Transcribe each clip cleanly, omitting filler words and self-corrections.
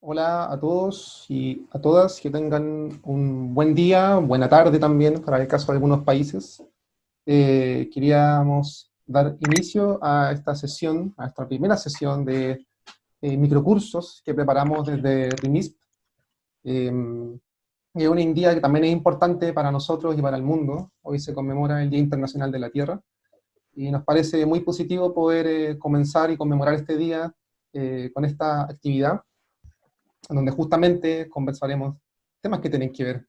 Hola a todos y a todas, que tengan un buen día, buena tarde también, para el caso de algunos países. Queríamos dar inicio a esta sesión, a esta primera sesión de microcursos que preparamos desde RIMISP. Y es un día que también es importante para nosotros y para el mundo. Hoy se conmemora el Día Internacional de la Tierra, y nos parece muy positivo poder comenzar y conmemorar este día con esta actividad, en donde justamente conversaremos temas que tienen que ver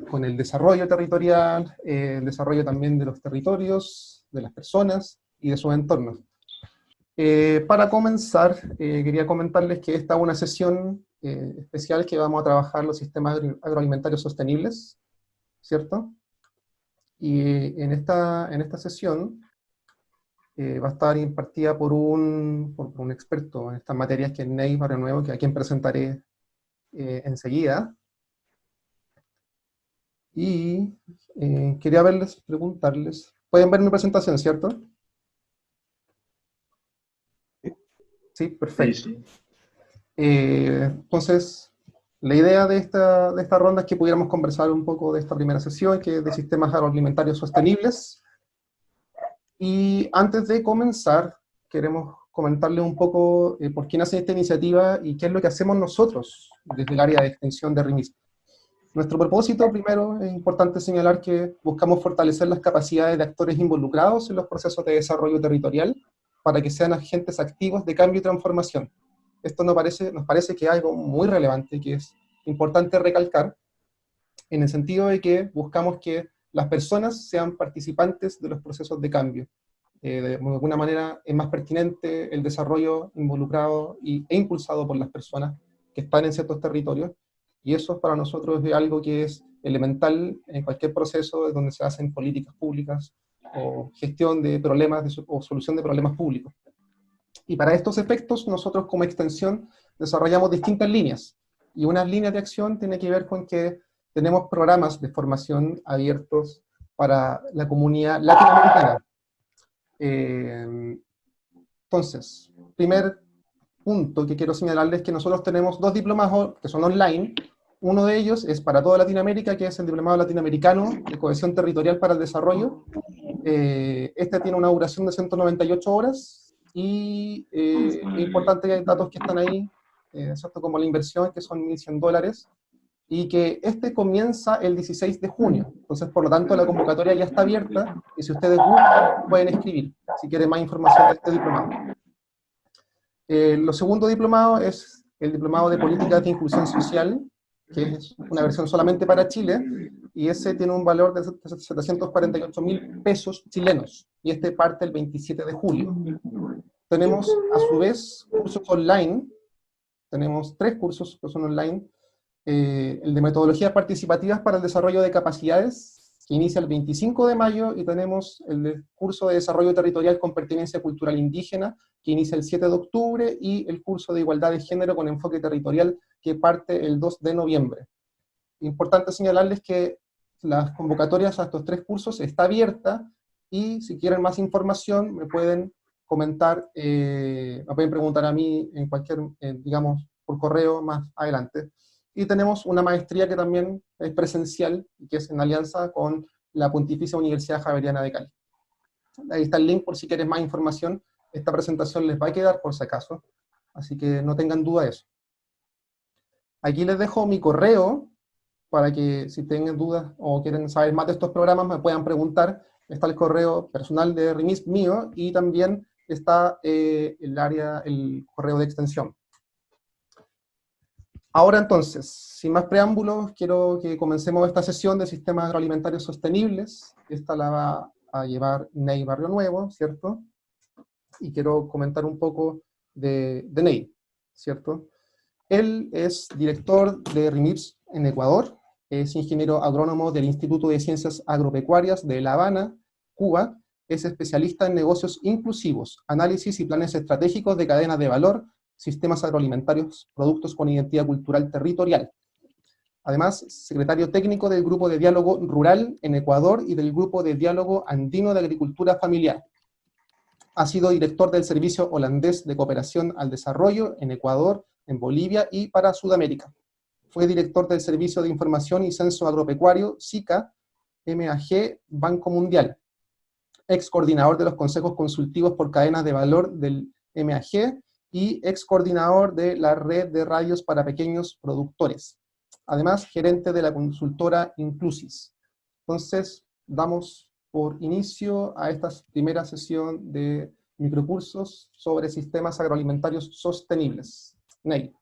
con el desarrollo territorial, el desarrollo también de los territorios, de las personas y de sus entornos. Para comenzar, quería comentarles que esta es una sesión especial que vamos a trabajar los sistemas agroalimentarios sostenibles, ¿cierto? Y en esta sesión va a estar impartida por un experto en estas materias, que es Ney Barrio Nuevo, que a quien presentaré enseguida. Y quería preguntarles, pueden ver mi presentación, ¿cierto? Sí, Sí, perfecto. sí. Entonces, la idea de esta ronda es que pudiéramos conversar un poco de esta primera sesión, que es de sistemas agroalimentarios sostenibles. Y antes de comenzar, queremos comentarles un poco por qué nace esta iniciativa y qué es lo que hacemos nosotros desde el área de extensión de RIMIS. Nuestro propósito, primero, es importante señalar que buscamos fortalecer las capacidades de actores involucrados en los procesos de desarrollo territorial para que sean agentes activos de cambio y transformación. Esto nos parece que es algo muy relevante, que es importante recalcar, en el sentido de que buscamos que las personas sean participantes de los procesos de cambio. De alguna manera es más pertinente el desarrollo involucrado e impulsado por las personas que están en ciertos territorios, y eso para nosotros es algo que es elemental en cualquier proceso donde se hacen políticas públicas o gestión de problemas o solución de problemas públicos. Y para estos efectos, nosotros como extensión desarrollamos distintas líneas, y una línea de acción tiene que ver con que tenemos programas de formación abiertos para la comunidad latinoamericana. Eh, entonces, primer punto que quiero señalarles es que nosotros tenemos dos diplomados que son online. Uno de ellos es para toda Latinoamérica, que es el Diplomado Latinoamericano de Cohesión Territorial para el Desarrollo. Este tiene una duración de 198 horas, y es importante que hay datos que están ahí, ¿cierto? Como la inversión, que son $1.100, y que este comienza el 16 de junio. Entonces, por lo tanto, la convocatoria ya está abierta, y si ustedes gustan, pueden escribir si quieren más información de este diplomado. Lo segundo diplomado es el Diplomado de Políticas de Inclusión Social, que es una versión solamente para Chile, y ese tiene un valor de 748.000 pesos chilenos, y este parte el 27 de julio. Tenemos, a su vez, cursos online. Tenemos 3 cursos que son online. El de metodologías participativas para el desarrollo de capacidades, que inicia el 25 de mayo, y tenemos el curso de desarrollo territorial con pertinencia cultural indígena, que inicia el 7 de octubre, y el curso de igualdad de género con enfoque territorial, que parte el 2 de noviembre. Importante señalarles que las convocatorias a estos 3 cursos está abierta, y si quieren más información me pueden comentar, me pueden preguntar a mí en cualquier, digamos, por correo más adelante. Y tenemos una maestría que también es presencial, que es en alianza con la Pontificia Universidad Javeriana de Cali. Ahí está el link por si quieren más información. Esta presentación les va a quedar por si acaso, así que no tengan duda de eso. Aquí les dejo mi correo para que, si tienen dudas o quieren saber más de estos programas, me puedan preguntar. Está el correo personal de RIMIS mío, y también está el correo de extensión. Ahora entonces, sin más preámbulos, quiero que comencemos esta sesión de sistemas agroalimentarios sostenibles. Esta la va a llevar Ney Barrio Nuevo, ¿cierto? Y quiero comentar un poco de Ney, ¿cierto? Él es director de RIMIPS en Ecuador, es ingeniero agrónomo del Instituto de Ciencias Agropecuarias de La Habana, Cuba, es especialista en negocios inclusivos, análisis y planes estratégicos de cadenas de valor, sistemas agroalimentarios, productos con identidad cultural territorial. Además, secretario técnico del Grupo de Diálogo Rural en Ecuador y del Grupo de Diálogo Andino de Agricultura Familiar. Ha sido director del Servicio Holandés de Cooperación al Desarrollo en Ecuador en Bolivia y para Sudamérica. Fue director del Servicio de Información y Censo Agropecuario, SICA, MAG, Banco Mundial. Ex coordinador de los consejos consultivos por cadenas de valor del MAG y ex coordinador de la red de radios para pequeños productores. Además, gerente de la consultora Inclusis. Entonces, damos por inicio a esta primera sesión de microcursos sobre sistemas agroalimentarios sostenibles. Ney,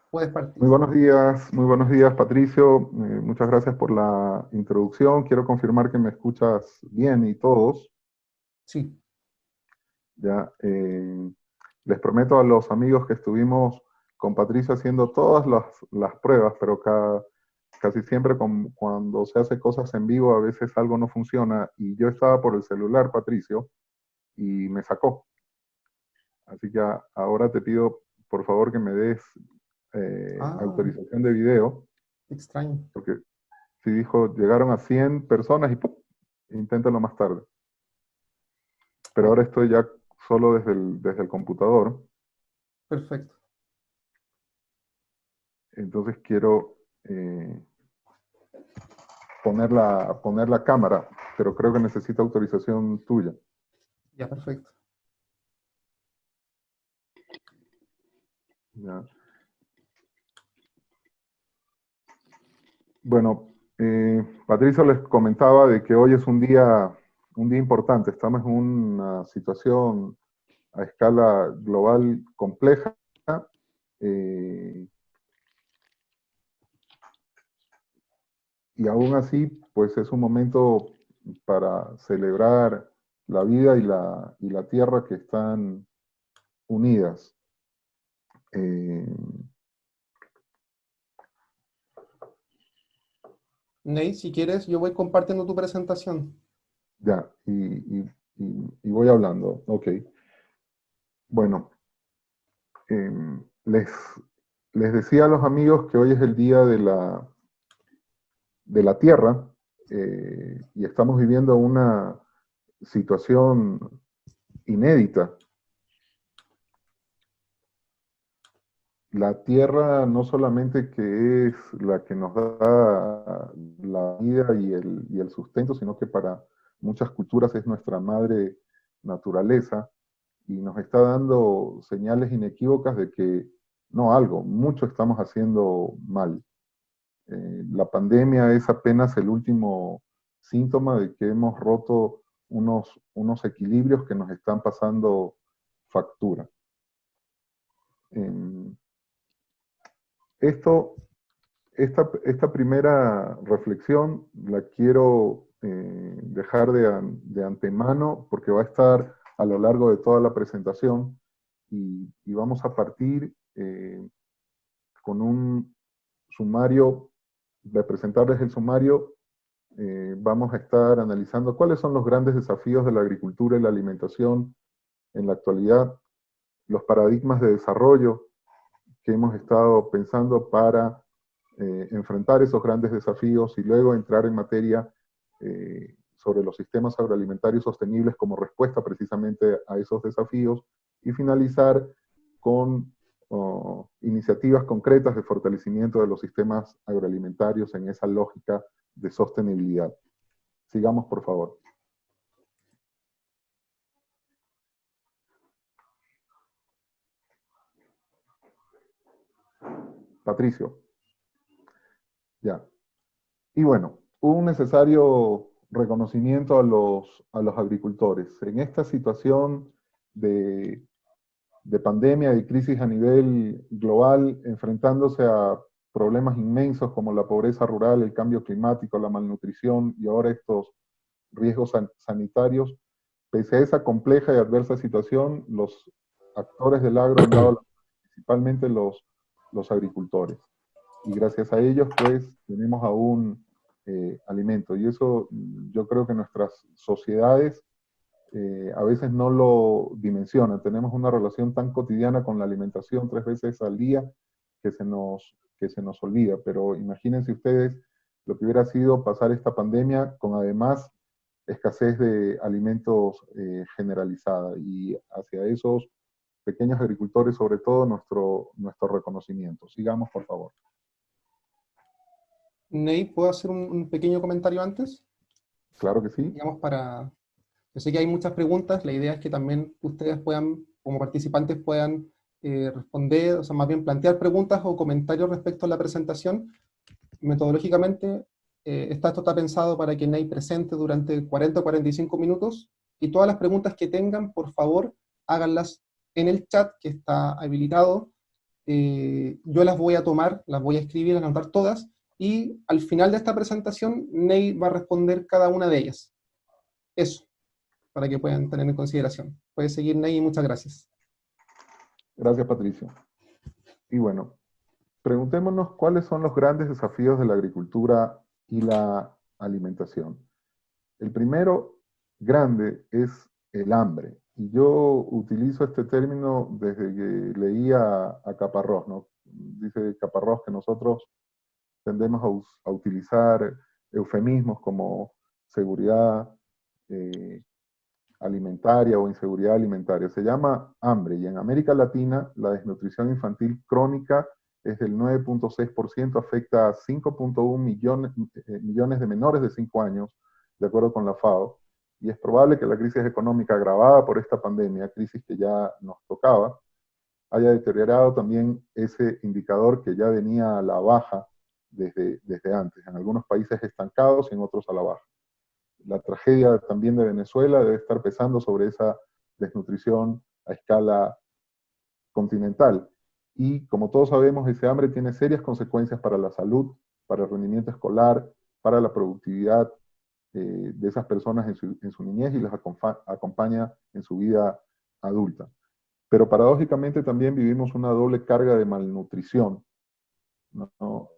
puedes partir. Muy buenos días, Patricio. Muchas gracias por la introducción. Quiero confirmar que me escuchas bien y todos. Sí. Ya, les prometo a los amigos que estuvimos con Patricio haciendo todas las pruebas, pero casi siempre cuando se hace cosas en vivo, a veces algo no funciona, y yo estaba por el celular, Patricio, y me sacó. Así que ahora te pido, por favor, que me des autorización de video. Extraño. Porque si dijo, llegaron a 100 personas y ¡pum! Inténtalo más tarde. Pero ahora estoy ya solo desde el computador. Perfecto. Entonces quiero poner la cámara, pero creo que necesita autorización tuya. Ya, perfecto. Ya. Bueno, Patricio les comentaba de que hoy es un día importante. Estamos en una situación a escala global compleja. Y aún así, pues es un momento para celebrar la vida y la tierra que están unidas. Ney, si quieres, yo voy compartiendo tu presentación. Ya, y voy hablando. Ok. Bueno, les decía a los amigos que hoy es el día de la tierra, y estamos viviendo una situación inédita. La tierra no solamente que es la que nos da la vida y el sustento, sino que para muchas culturas es nuestra madre naturaleza, y nos está dando señales inequívocas de que mucho estamos haciendo mal. La pandemia es apenas el último síntoma de que hemos roto unos equilibrios que nos están pasando factura. Esta primera reflexión la quiero dejar de antemano, porque va a estar a lo largo de toda la presentación, y vamos a partir con un sumario, de presentarles el sumario. Vamos a estar analizando cuáles son los grandes desafíos de la agricultura y la alimentación en la actualidad, los paradigmas de desarrollo que hemos estado pensando para enfrentar esos grandes desafíos, y luego entrar en materia sobre los sistemas agroalimentarios sostenibles como respuesta precisamente a esos desafíos, y finalizar con iniciativas concretas de fortalecimiento de los sistemas agroalimentarios en esa lógica de sostenibilidad. Sigamos, por favor. Patricio. Ya. Y bueno, un necesario reconocimiento a los agricultores. En esta situación de pandemia, de crisis a nivel global, enfrentándose a problemas inmensos como la pobreza rural, el cambio climático, la malnutrición y ahora estos riesgos sanitarios, pese a esa compleja y adversa situación, los actores del agro han dado, principalmente los agricultores. Y gracias a ellos, pues, tenemos aún alimento. Y eso yo creo que nuestras sociedades a veces no lo dimensionan. Tenemos una relación tan cotidiana con la alimentación 3 veces al día que se nos olvida. Pero imagínense ustedes lo que hubiera sido pasar esta pandemia con además escasez de alimentos generalizada. Y hacia esos pequeños agricultores, sobre todo, nuestro reconocimiento. Sigamos, por favor. Ney, ¿puedo hacer un pequeño comentario antes? Claro que sí. Digamos, yo sé que hay muchas preguntas, la idea es que también ustedes puedan, como participantes, puedan responder, o sea, más bien plantear preguntas o comentarios respecto a la presentación. Metodológicamente, esto está pensado para que Ney presente durante 40 o 45 minutos, y todas las preguntas que tengan, por favor, háganlas en el chat que está habilitado. Yo las voy a tomar, las voy a escribir, a anotar todas, y al final de esta presentación, Ney va a responder cada una de ellas. Eso, para que puedan tener en consideración. Puedes seguir, Ney, y muchas gracias. Gracias, Patricio. Y bueno, preguntémonos cuáles son los grandes desafíos de la agricultura y la alimentación. El primero grande es el hambre. Y yo utilizo este término desde que leía a Caparrós, ¿no? Dice Caparrós que nosotros tendemos a utilizar eufemismos como seguridad alimentaria o inseguridad alimentaria. Se llama hambre, y en América Latina la desnutrición infantil crónica es del 9.6%, afecta a 5.1 millones de menores de 5 años, de acuerdo con la FAO, y es probable que la crisis económica agravada por esta pandemia, crisis que ya nos tocaba, haya deteriorado también ese indicador que ya venía a la baja desde antes, en algunos países estancados y en otros a la baja. La tragedia también de Venezuela debe estar pesando sobre esa desnutrición a escala continental. Y como todos sabemos, ese hambre tiene serias consecuencias para la salud, para el rendimiento escolar, para la productividad de esas personas en su niñez, y las acompaña en su vida adulta. Pero paradójicamente también vivimos una doble carga de malnutrición, ¿no?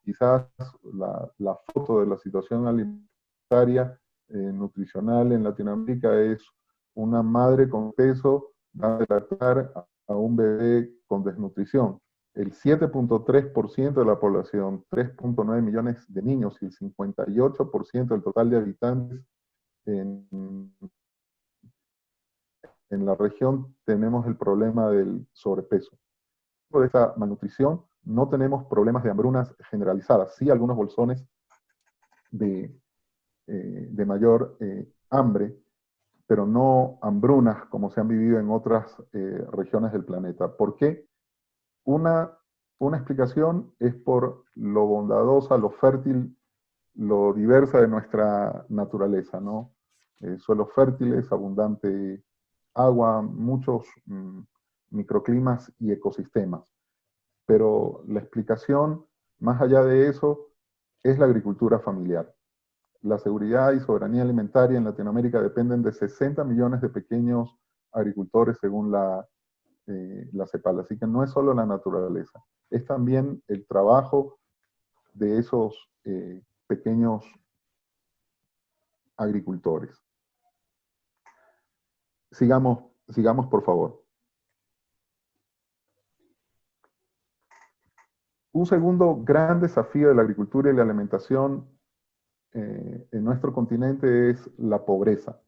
Quizás la foto de la situación alimentaria, nutricional en Latinoamérica es una madre con peso dando de lactar a un bebé con desnutrición. El 7.3% de la población, 3.9 millones de niños, y el 58% del total de habitantes en la región tenemos el problema del sobrepeso. De esta malnutrición no tenemos problemas de hambrunas generalizadas, sí algunos bolsones de mayor hambre, pero no hambrunas como se han vivido en otras regiones del planeta. ¿Por qué? Una explicación es por lo bondadosa, lo fértil, lo diversa de nuestra naturaleza, ¿no? Suelos fértiles, abundante agua, muchos microclimas y ecosistemas. Pero la explicación, más allá de eso, es la agricultura familiar. La seguridad y soberanía alimentaria en Latinoamérica dependen de 60 millones de pequeños agricultores según la CEPAL. Así que no es solo la naturaleza, es también el trabajo de esos pequeños agricultores. Sigamos por favor. Un segundo gran desafío de la agricultura y la alimentación en nuestro continente es la pobreza.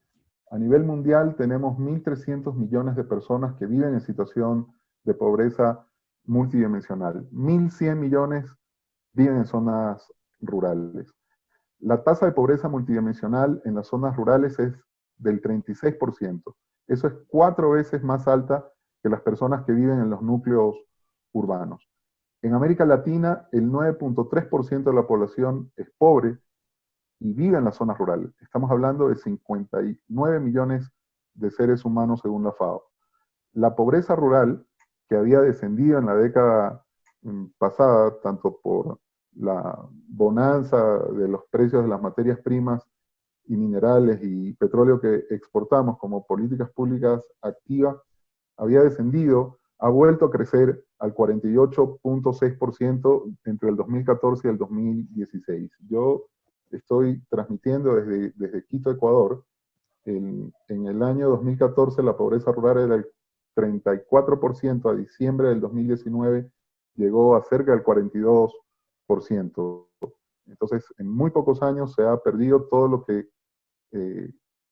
A nivel mundial tenemos 1.300 millones de personas que viven en situación de pobreza multidimensional. 1.100 millones viven en zonas rurales. La tasa de pobreza multidimensional en las zonas rurales es del 36%. Eso es 4 veces más alta que las personas que viven en los núcleos urbanos. En América Latina, el 9.3% de la población es pobre y vive en las zonas rurales. Estamos hablando de 59 millones de seres humanos según la FAO. La pobreza rural, que había descendido en la década pasada, tanto por la bonanza de los precios de las materias primas y minerales y petróleo que exportamos, como políticas públicas activas, había descendido, ha vuelto a crecer al 48.6% entre el 2014 y el 2016. Yo estoy transmitiendo desde Quito, Ecuador. En el año 2014 la pobreza rural era el 34%, a diciembre del 2019 llegó a cerca del 42%. Entonces, en muy pocos años se ha perdido todo lo que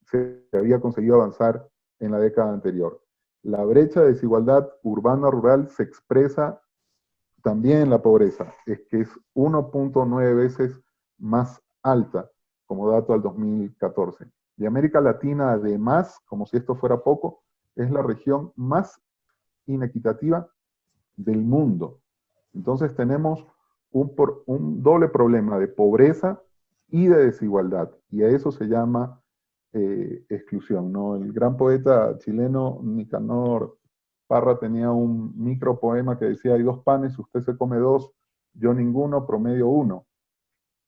se había conseguido avanzar en la década anterior. La brecha de desigualdad urbana-rural se expresa también en la pobreza, es que es 1.9 veces más alta como dato al 2014. Y América Latina, además, como si esto fuera poco, es la región más inequitativa del mundo. Entonces tenemos un doble problema de pobreza y de desigualdad, y a eso se llama exclusión, ¿no? El gran poeta chileno Nicanor Parra tenía un micropoema que decía: hay dos panes, usted se come dos, yo ninguno, promedio uno.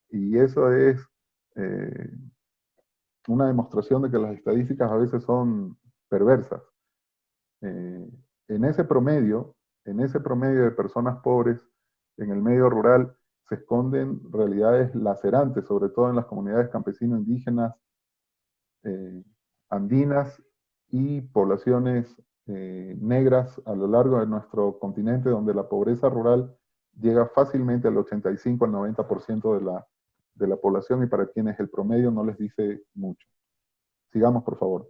Y eso es una demostración de que las estadísticas a veces son perversas. Eh, en ese promedio, de personas pobres en el medio rural, se esconden realidades lacerantes, sobre todo en las comunidades campesinas indígenas, andinas y poblaciones negras a lo largo de nuestro continente, donde la pobreza rural llega fácilmente al 85 al 90% de la población, y para quienes el promedio no les dice mucho. Sigamos, por favor.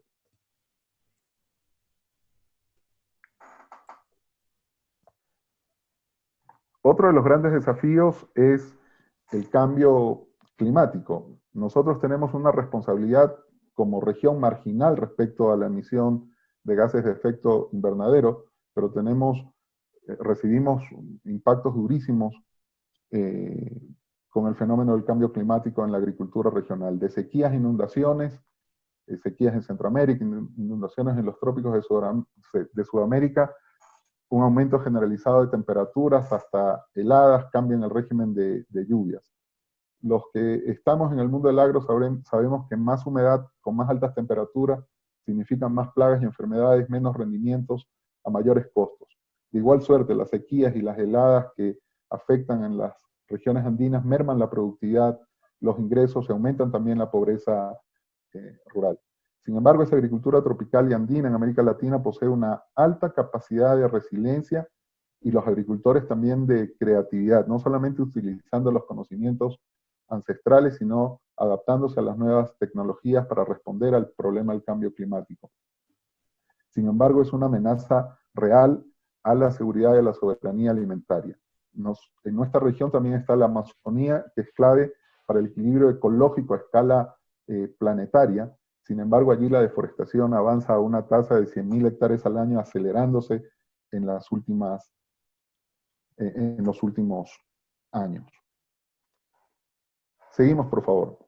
Otro de los grandes desafíos es el cambio climático. Nosotros tenemos una responsabilidad como región marginal respecto a la emisión de gases de efecto invernadero, pero recibimos impactos durísimos con el fenómeno del cambio climático en la agricultura regional, de sequías, inundaciones, sequías en Centroamérica, inundaciones en los trópicos de Sudamérica, un aumento generalizado de temperaturas hasta heladas, cambio en el régimen de lluvias. Los que estamos en el mundo del agro sabemos que más humedad con más altas temperaturas significan más plagas y enfermedades, menos rendimientos a mayores costos. De igual suerte, las sequías y las heladas que afectan en las regiones andinas merman la productividad, los ingresos y aumentan también la pobreza rural. Sin embargo, esa agricultura tropical y andina en América Latina posee una alta capacidad de resiliencia, y los agricultores también de creatividad, no solamente utilizando los conocimientos ancestrales, sino adaptándose a las nuevas tecnologías para responder al problema del cambio climático. Sin embargo, es una amenaza real a la seguridad y a la soberanía alimentaria. En nuestra región también está la Amazonía, que es clave para el equilibrio ecológico a escala planetaria. Sin embargo, allí la deforestación avanza a una tasa de 100.000 hectáreas al año, acelerándose en los últimos años. Seguimos, por favor.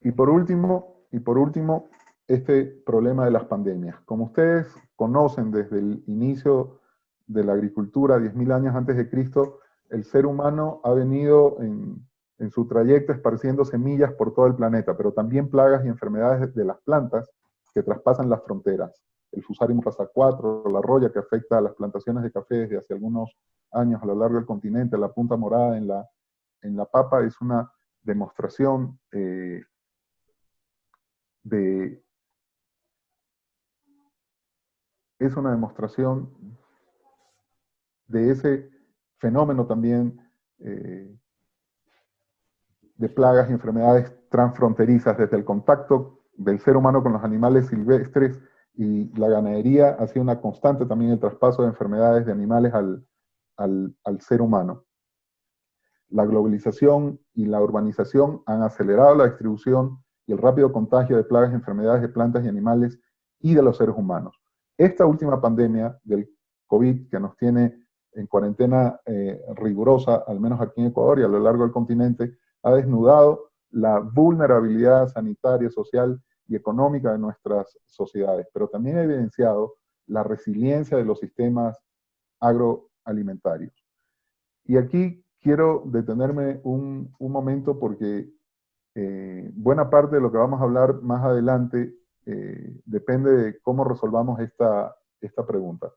Y por último, este problema de las pandemias. Como ustedes conocen, desde el inicio de la agricultura, 10.000 años antes de Cristo, el ser humano ha venido en su trayecto esparciendo semillas por todo el planeta, pero también plagas y enfermedades de las plantas que traspasan las fronteras. El Fusarium rasa 4, la roya, que afecta a las plantaciones de café desde hace algunos años a lo largo del continente, la punta morada en la papa, es una demostración de ese fenómeno también de plagas y enfermedades transfronterizas, desde el contacto del ser humano con los animales silvestres y la ganadería, ha sido una constante también el traspaso de enfermedades de animales al ser humano. La globalización y la urbanización han acelerado la distribución y el rápido contagio de plagas y enfermedades de plantas y animales y de los seres humanos. Esta última pandemia del COVID, que nos tiene en cuarentena rigurosa, al menos aquí en Ecuador y a lo largo del continente, ha desnudado la vulnerabilidad sanitaria, social y económica de nuestras sociedades, pero también ha evidenciado la resiliencia de los sistemas agroalimentarios. Y aquí quiero detenerme un momento, porque buena parte de lo que vamos a hablar más adelante depende de cómo resolvamos esta pregunta.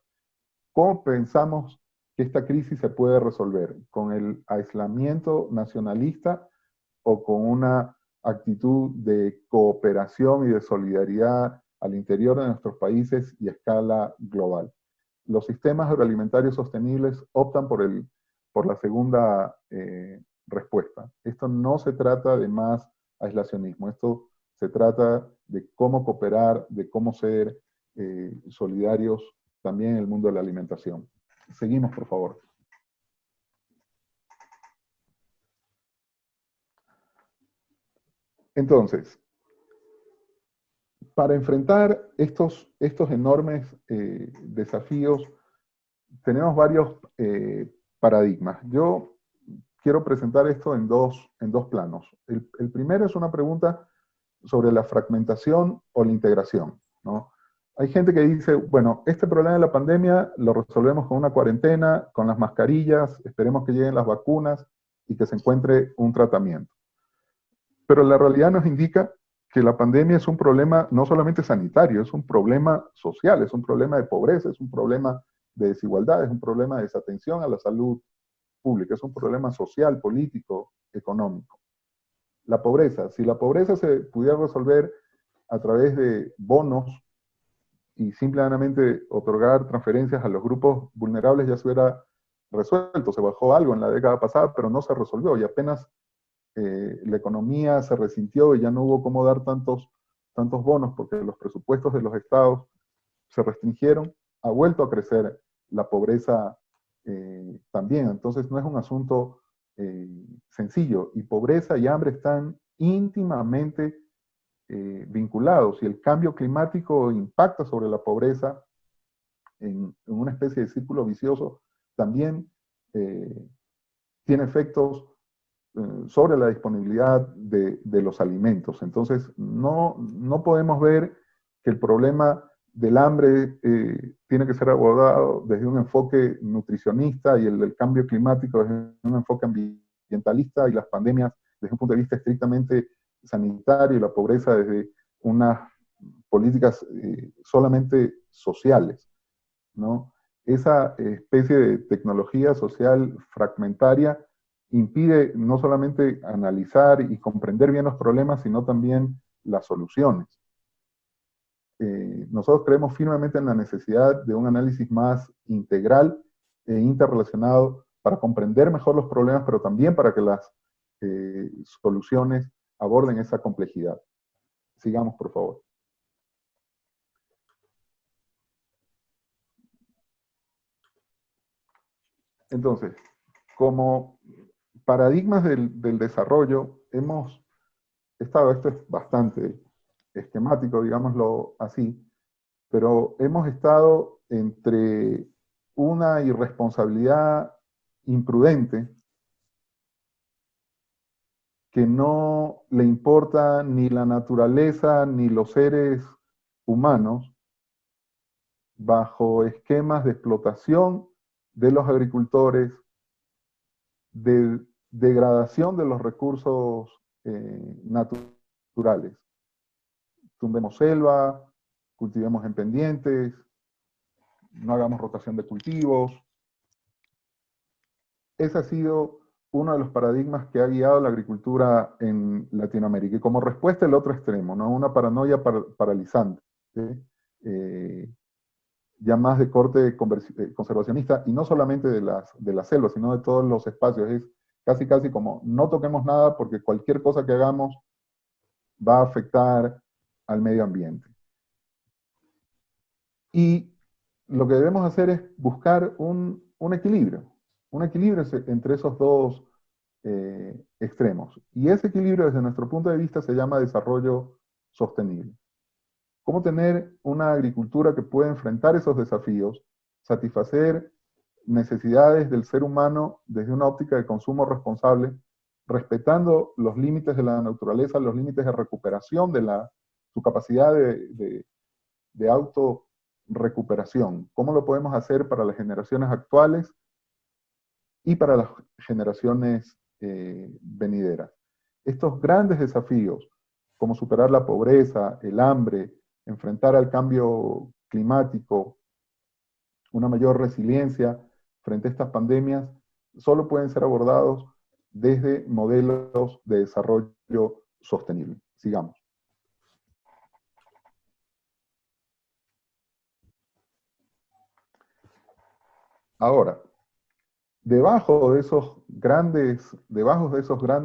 ¿Cómo pensamos que esta crisis se puede resolver? ¿Con el aislamiento nacionalista o con una actitud de cooperación y de solidaridad al interior de nuestros países y a escala global? Los sistemas agroalimentarios sostenibles optan por la segunda respuesta. Esto no se trata de más aislacionismo, esto se trata de cómo cooperar, de cómo ser solidarios también en el mundo de la alimentación. Seguimos, por favor. Entonces, para enfrentar estos enormes desafíos, tenemos varios paradigmas. Yo quiero presentar esto en dos planos. El primero es una pregunta sobre la fragmentación o la integración, ¿no? Hay gente que dice, bueno, este problema de la pandemia lo resolvemos con una cuarentena, con las mascarillas, esperemos que lleguen las vacunas y que se encuentre un tratamiento. Pero la realidad nos indica que la pandemia es un problema no solamente sanitario, es un problema social, es un problema de pobreza, es un problema de desigualdad, es un problema de desatención a la salud pública, es un problema social, político, económico. La pobreza, si la pobreza se pudiera resolver a través de bonos y simplemente otorgar transferencias a los grupos vulnerables, ya se hubiera resuelto. Se bajó algo en la década pasada, pero no se resolvió y apenas la economía se resintió y ya no hubo cómo dar tantos bonos porque los presupuestos de los estados se restringieron, ha vuelto a crecer la pobreza también. Entonces no es un asunto sencillo, y pobreza y hambre están íntimamente vinculados, y el cambio climático impacta sobre la pobreza en una especie de círculo vicioso. También tiene efectos sobre la disponibilidad de los alimentos. Entonces, no podemos ver que el problema del hambre tiene que ser abordado desde un enfoque nutricionista y el del cambio climático desde un enfoque ambientalista, y las pandemias desde un punto de vista estrictamente sanitario, y la pobreza desde unas políticas solamente sociales, ¿no? Esa especie de tecnología social fragmentaria impide no solamente analizar y comprender bien los problemas, sino también las soluciones. Nosotros creemos firmemente en la necesidad de un análisis más integral e interrelacionado para comprender mejor los problemas, pero también para que las soluciones aborden esa complejidad. Sigamos, por favor. Entonces, como paradigmas del desarrollo, hemos estado, esto es bastante esquemático, digámoslo así, pero hemos estado entre una irresponsabilidad imprudente que no le importa ni la naturaleza ni los seres humanos, bajo esquemas de explotación de los agricultores, de degradación de los recursos naturales. Tumbemos selva, cultivemos en pendientes, no hagamos rotación de cultivos. Ese ha sido uno de los paradigmas que ha guiado la agricultura en Latinoamérica. Y como respuesta, el otro extremo, ¿no? Una paranoia paralizante, ya más de corte conservacionista, y no solamente de las selvas, sino de todos los espacios. Es casi como no toquemos nada porque cualquier cosa que hagamos va a afectar al medio ambiente. Y lo que debemos hacer es buscar un equilibrio entre esos dos extremos. Y ese equilibrio, desde nuestro punto de vista, se llama desarrollo sostenible. ¿Cómo tener una agricultura que pueda enfrentar esos desafíos, satisfacer necesidades del ser humano desde una óptica de consumo responsable, respetando los límites de la naturaleza, los límites de recuperación de su capacidad de autorrecuperación? ¿Cómo lo podemos hacer para las generaciones actuales y para las generaciones venideras? Estos grandes desafíos, como superar la pobreza, el hambre, enfrentar al cambio climático, una mayor resiliencia frente a estas pandemias, solo pueden ser abordados desde modelos de desarrollo sostenible. Sigamos. Ahora, debajo de esos grandes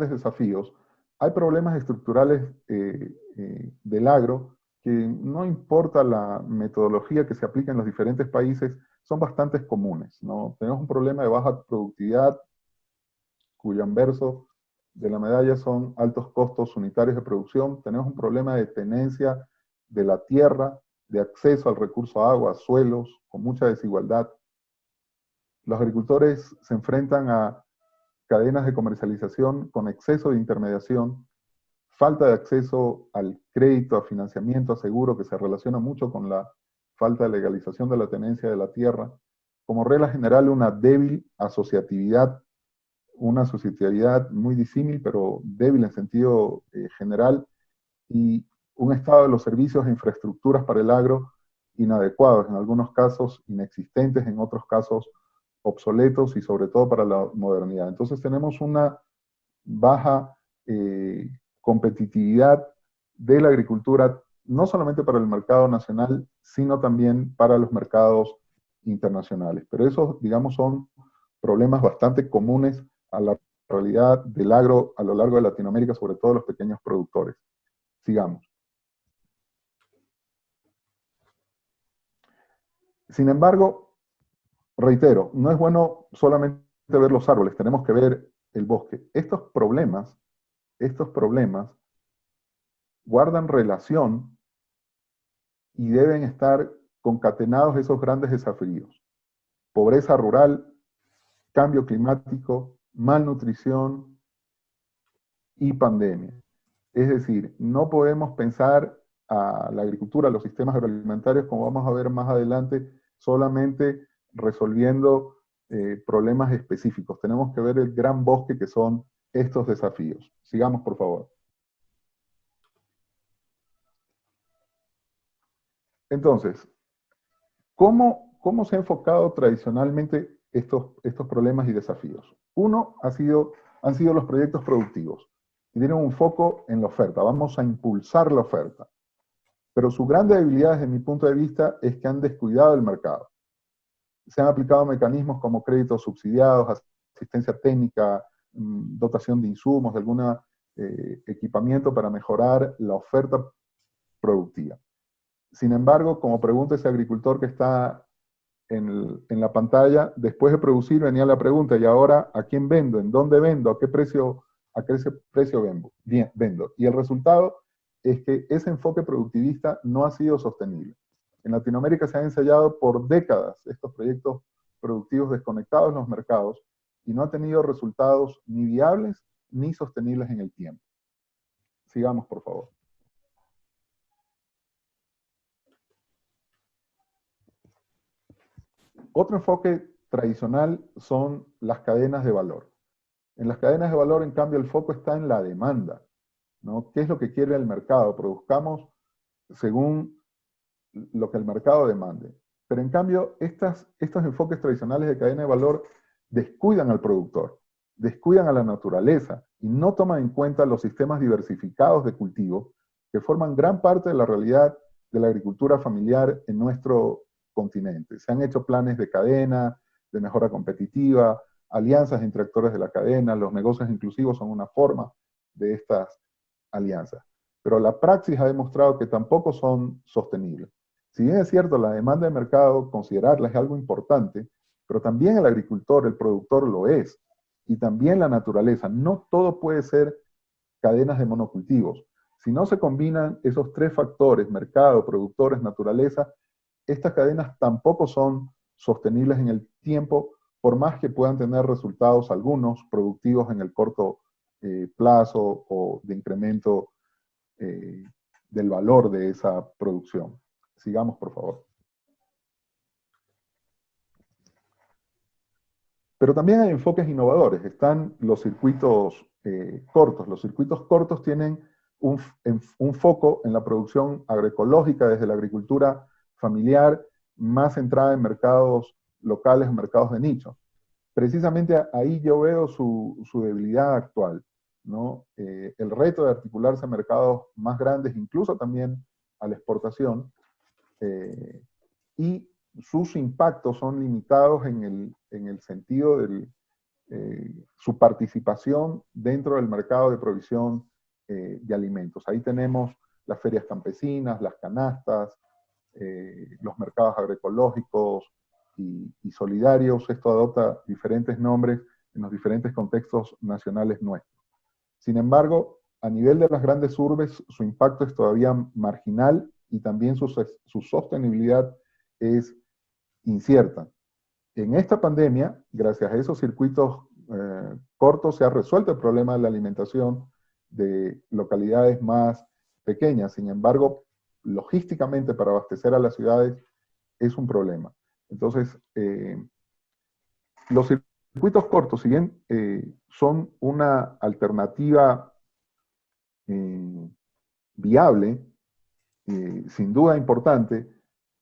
desafíos, hay problemas estructurales del agro que no importa la metodología que se aplique en los diferentes países, son bastante comunes, ¿no? Tenemos un problema de baja productividad, cuyo anverso de la medalla son altos costos unitarios de producción. Tenemos un problema de tenencia de la tierra, de acceso al recurso agua, suelos, con mucha desigualdad. Los agricultores se enfrentan a cadenas de comercialización con exceso de intermediación, falta de acceso al crédito, a financiamiento, a seguro, que se relaciona mucho con la falta de legalización de la tenencia de la tierra. Como regla general, una débil asociatividad, una asociatividad muy disímil, pero débil en sentido general, y un estado de los servicios e infraestructuras para el agro inadecuados, en algunos casos inexistentes, en otros casos obsoletos y sobre todo para la modernidad. Entonces tenemos una baja competitividad de la agricultura, no solamente para el mercado nacional, sino también para los mercados internacionales. Pero esos, digamos, son problemas bastante comunes a la realidad del agro a lo largo de Latinoamérica, sobre todo los pequeños productores. Sigamos. Sin embargo, reitero, no es bueno solamente ver los árboles, tenemos que ver el bosque. Estos problemas guardan relación y deben estar concatenados esos grandes desafíos. Pobreza rural, cambio climático, malnutrición y pandemia. Es decir, no podemos pensar a la agricultura, a los sistemas agroalimentarios, como vamos a ver más adelante, solamente resolviendo problemas específicos. Tenemos que ver el gran bosque que son estos desafíos. Sigamos, por favor. Entonces, ¿cómo se ha enfocado tradicionalmente estos problemas y desafíos? Uno han sido los proyectos productivos, y tienen un foco en la oferta. Vamos a impulsar la oferta. Pero su gran debilidad, desde mi punto de vista, es que han descuidado el mercado. Se han aplicado mecanismos como créditos subsidiados, asistencia técnica, dotación de insumos, de algún equipamiento para mejorar la oferta productiva. Sin embargo, como pregunta ese agricultor que está en la pantalla, después de producir venía la pregunta, ¿y ahora a quién vendo? ¿En dónde vendo? ¿A qué precio vendo? Bien, vendo. Y el resultado es que ese enfoque productivista no ha sido sostenible. En Latinoamérica se han ensayado por décadas estos proyectos productivos desconectados en los mercados y no ha tenido resultados ni viables ni sostenibles en el tiempo. Sigamos, por favor. Otro enfoque tradicional son las cadenas de valor. En las cadenas de valor, en cambio, el foco está en la demanda, ¿no? ¿Qué es lo que quiere el mercado? Produzcamos según lo que el mercado demande. Pero en cambio, estos enfoques tradicionales de cadena de valor descuidan al productor, descuidan a la naturaleza y no toman en cuenta los sistemas diversificados de cultivo que forman gran parte de la realidad de la agricultura familiar en nuestro continente. Se han hecho planes de cadena, de mejora competitiva, alianzas entre actores de la cadena, los negocios inclusivos son una forma de estas alianzas. Pero la praxis ha demostrado que tampoco son sostenibles. Si bien es cierto, la demanda de mercado, considerarla es algo importante, pero también el agricultor, el productor lo es, y también la naturaleza. No todo puede ser cadenas de monocultivos. Si no se combinan esos tres factores, mercado, productores, naturaleza, estas cadenas tampoco son sostenibles en el tiempo, por más que puedan tener resultados algunos productivos en el corto plazo o de incremento del valor de esa producción. Sigamos, por favor. Pero también hay enfoques innovadores. Están los circuitos cortos. Los circuitos cortos tienen un foco en la producción agroecológica desde la agricultura familiar, más centrada en mercados locales, mercados de nicho. Precisamente ahí yo veo su debilidad actual, ¿no? El reto de articularse a mercados más grandes, incluso también a la exportación, y sus impactos son limitados en el sentido de su participación dentro del mercado de provisión de alimentos. Ahí tenemos las ferias campesinas, las canastas, los mercados agroecológicos y solidarios. Esto adopta diferentes nombres en los diferentes contextos nacionales nuestros. Sin embargo, a nivel de las grandes urbes, su impacto es todavía marginal y también su sostenibilidad es incierta. En esta pandemia, gracias a esos circuitos cortos, se ha resuelto el problema de la alimentación de localidades más pequeñas. Sin embargo, logísticamente para abastecer a las ciudades es un problema. Entonces, los circuitos cortos, si bien son una alternativa viable, sin duda importante,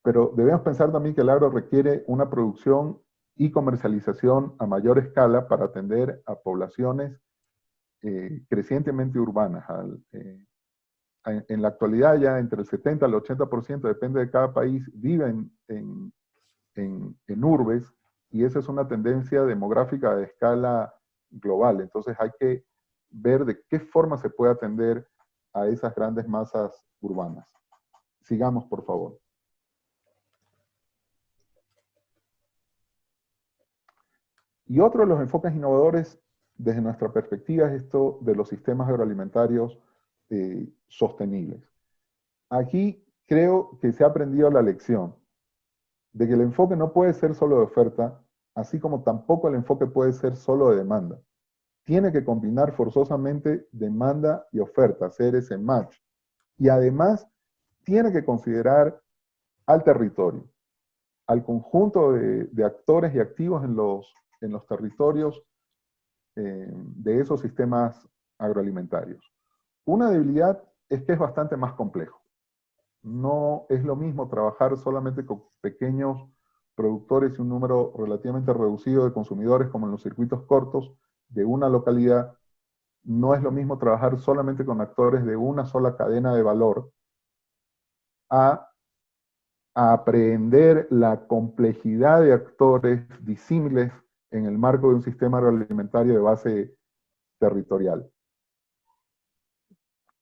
pero debemos pensar también que el agro requiere una producción y comercialización a mayor escala para atender a poblaciones crecientemente urbanas. En la actualidad ya entre el 70 al 80%, depende de cada país, viven en urbes, y esa es una tendencia demográfica de escala global. Entonces hay que ver de qué forma se puede atender a esas grandes masas urbanas. Sigamos, por favor. Y otro de los enfoques innovadores desde nuestra perspectiva es esto de los sistemas agroalimentarios sostenibles. Aquí creo que se ha aprendido la lección de que el enfoque no puede ser solo de oferta, así como tampoco el enfoque puede ser solo de demanda. Tiene que combinar forzosamente demanda y oferta, hacer ese match. Y además tiene que considerar al territorio, al conjunto de actores y activos en los territorios de esos sistemas agroalimentarios. Una debilidad es que es bastante más complejo. No es lo mismo trabajar solamente con pequeños productores y un número relativamente reducido de consumidores como en los circuitos cortos de una localidad. No es lo mismo trabajar solamente con actores de una sola cadena de valor a aprehender la complejidad de actores disímiles en el marco de un sistema agroalimentario de base territorial.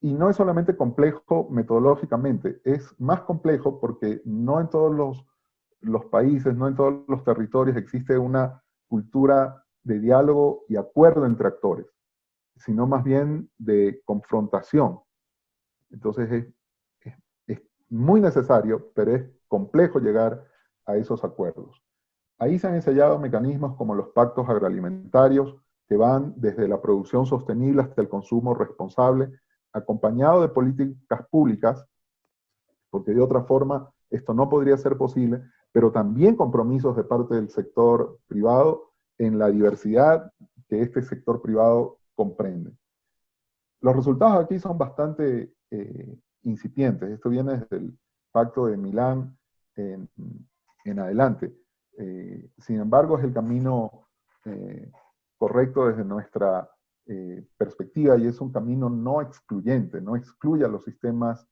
Y no es solamente complejo metodológicamente, es más complejo porque no en todos los países, no en todos los territorios existe una cultura de diálogo y acuerdo entre actores, sino más bien de confrontación. Entonces es muy necesario, pero es complejo llegar a esos acuerdos. Ahí se han ensayado mecanismos como los pactos agroalimentarios, que van desde la producción sostenible hasta el consumo responsable, acompañado de políticas públicas, porque de otra forma esto no podría ser posible, pero también compromisos de parte del sector privado en la diversidad que este sector privado comprende. Los resultados aquí son bastante incipientes. Esto viene desde el Pacto de Milán en adelante. Sin embargo, es el camino correcto desde nuestra perspectiva, y es un camino no excluyente, no excluye a los sistemas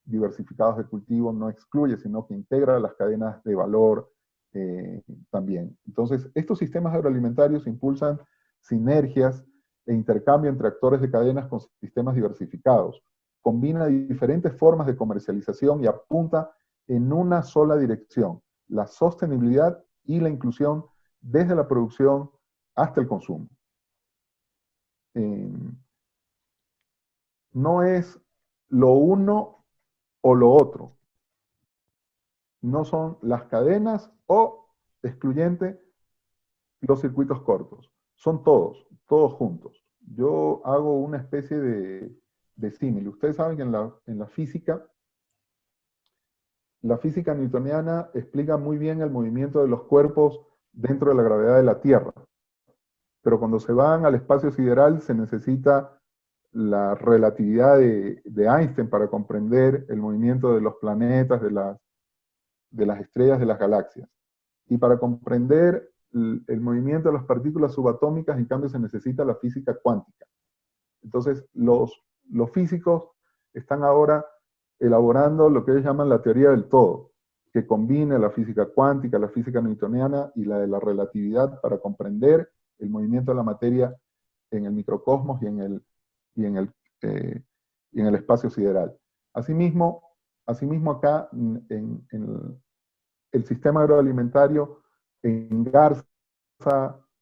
diversificados de cultivo, no excluye, sino que integra las cadenas de valor también. Entonces, estos sistemas agroalimentarios impulsan sinergias e intercambio entre actores de cadenas con sistemas diversificados. Combina diferentes formas de comercialización y apunta en una sola dirección: la sostenibilidad y la inclusión desde la producción hasta el consumo. No es lo uno o lo otro. No son las cadenas o, excluyente, los circuitos cortos. Son todos juntos. Yo hago una especie de símil. Ustedes saben que en la física newtoniana explica muy bien el movimiento de los cuerpos dentro de la gravedad de la Tierra. Pero cuando se van al espacio sideral se necesita la relatividad de Einstein para comprender el movimiento de los planetas, de las estrellas, de las galaxias. Y para comprender el movimiento de las partículas subatómicas, en cambio, se necesita la física cuántica. Entonces, los físicos están ahora elaborando lo que ellos llaman la teoría del todo, que combine la física cuántica, la física newtoniana y la de la relatividad para comprender el movimiento de la materia en el microcosmos y en y en el espacio sideral. Asimismo acá en el sistema agroalimentario engarza,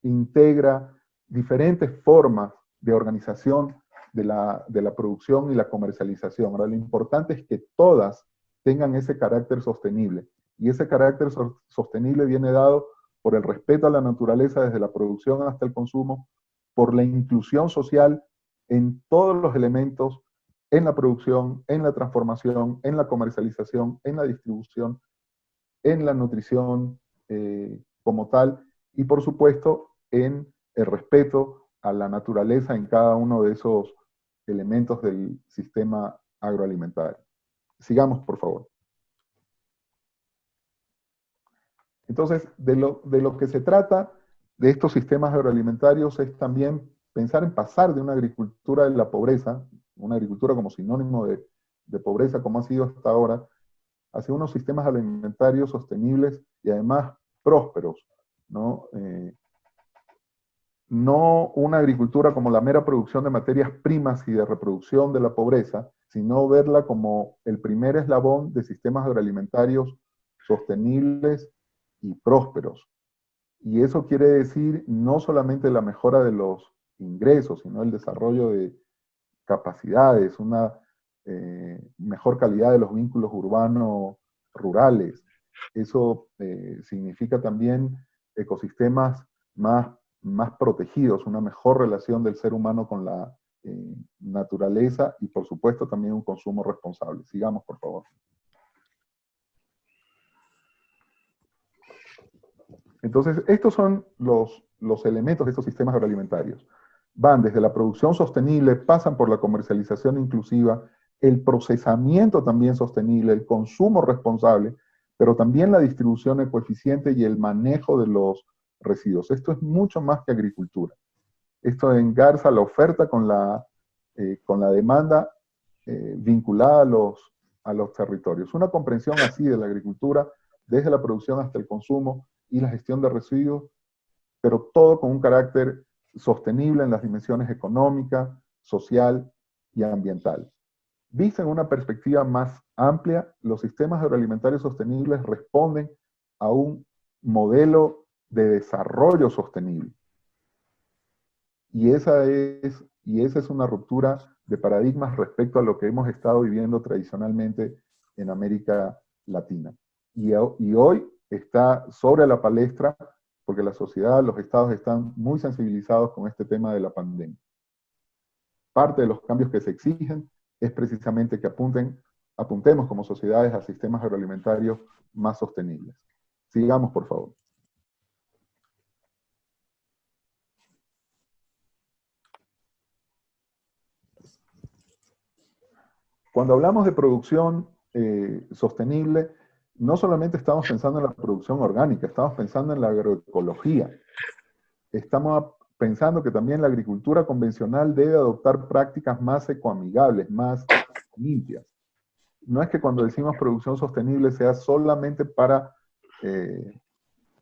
integra diferentes formas de organización de la producción y la comercialización. Ahora, lo importante es que todas tengan ese carácter sostenible. Y ese carácter sostenible viene dado por el respeto a la naturaleza desde la producción hasta el consumo, por la inclusión social en todos los elementos, en la producción, en la transformación, en la comercialización, en la distribución, en la nutrición como tal, y por supuesto en el respeto a la naturaleza en cada uno de esos elementos del sistema agroalimentario. Sigamos, por favor. Entonces, de lo que se trata de estos sistemas agroalimentarios es también pensar en pasar de una agricultura de la pobreza, una agricultura como sinónimo de pobreza como ha sido hasta ahora, hacia unos sistemas alimentarios sostenibles y además prósperos, ¿no? No una agricultura como la mera producción de materias primas y de reproducción de la pobreza, sino verla como el primer eslabón de sistemas agroalimentarios sostenibles y prósperos. Y eso quiere decir no solamente la mejora de los ingresos, sino el desarrollo de capacidades, una mejor calidad de los vínculos urbanos rurales. Eso significa también ecosistemas más protegidos, una mejor relación del ser humano con la naturaleza y por supuesto también un consumo responsable. Sigamos, por favor. Entonces, estos son los elementos de estos sistemas agroalimentarios. Van desde la producción sostenible, pasan por la comercialización inclusiva, el procesamiento también sostenible, el consumo responsable, pero también la distribución ecoeficiente y el manejo de los residuos. Esto es mucho más que agricultura. Esto engarza la oferta con la demanda vinculada a los territorios. Una comprensión así de la agricultura, desde la producción hasta el consumo y la gestión de residuos, pero todo con un carácter sostenible en las dimensiones económica, social y ambiental. Visto en una perspectiva más amplia, los sistemas agroalimentarios sostenibles responden a un modelo de desarrollo sostenible. Y esa es una ruptura de paradigmas respecto a lo que hemos estado viviendo tradicionalmente en América Latina. Y hoy está sobre la palestra porque la sociedad, los estados están muy sensibilizados con este tema de la pandemia. Parte de los cambios que se exigen es precisamente que apuntemos como sociedades a sistemas agroalimentarios más sostenibles. Sigamos, por favor. Cuando hablamos de producción sostenible, no solamente estamos pensando en la producción orgánica, estamos pensando en la agroecología. Estamos pensando que también la agricultura convencional debe adoptar prácticas más ecoamigables, más limpias. No es que cuando decimos producción sostenible sea solamente para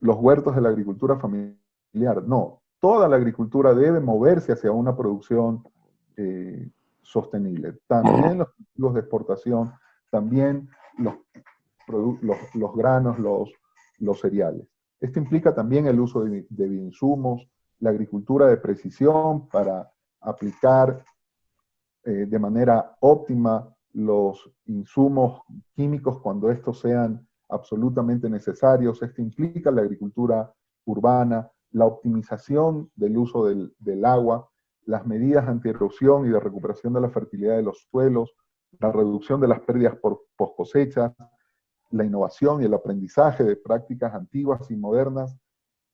los huertos de la agricultura familiar. No, toda la agricultura debe moverse hacia una producción sostenible. También los cultivos de exportación, también los granos, los cereales. Esto implica también el uso de bioinsumos, la agricultura de precisión para aplicar de manera óptima los insumos químicos cuando estos sean absolutamente necesarios. Esto implica la agricultura urbana, la optimización del uso del agua, las medidas antierosión y de recuperación de la fertilidad de los suelos, la reducción de las pérdidas por post cosecha, la innovación y el aprendizaje de prácticas antiguas y modernas,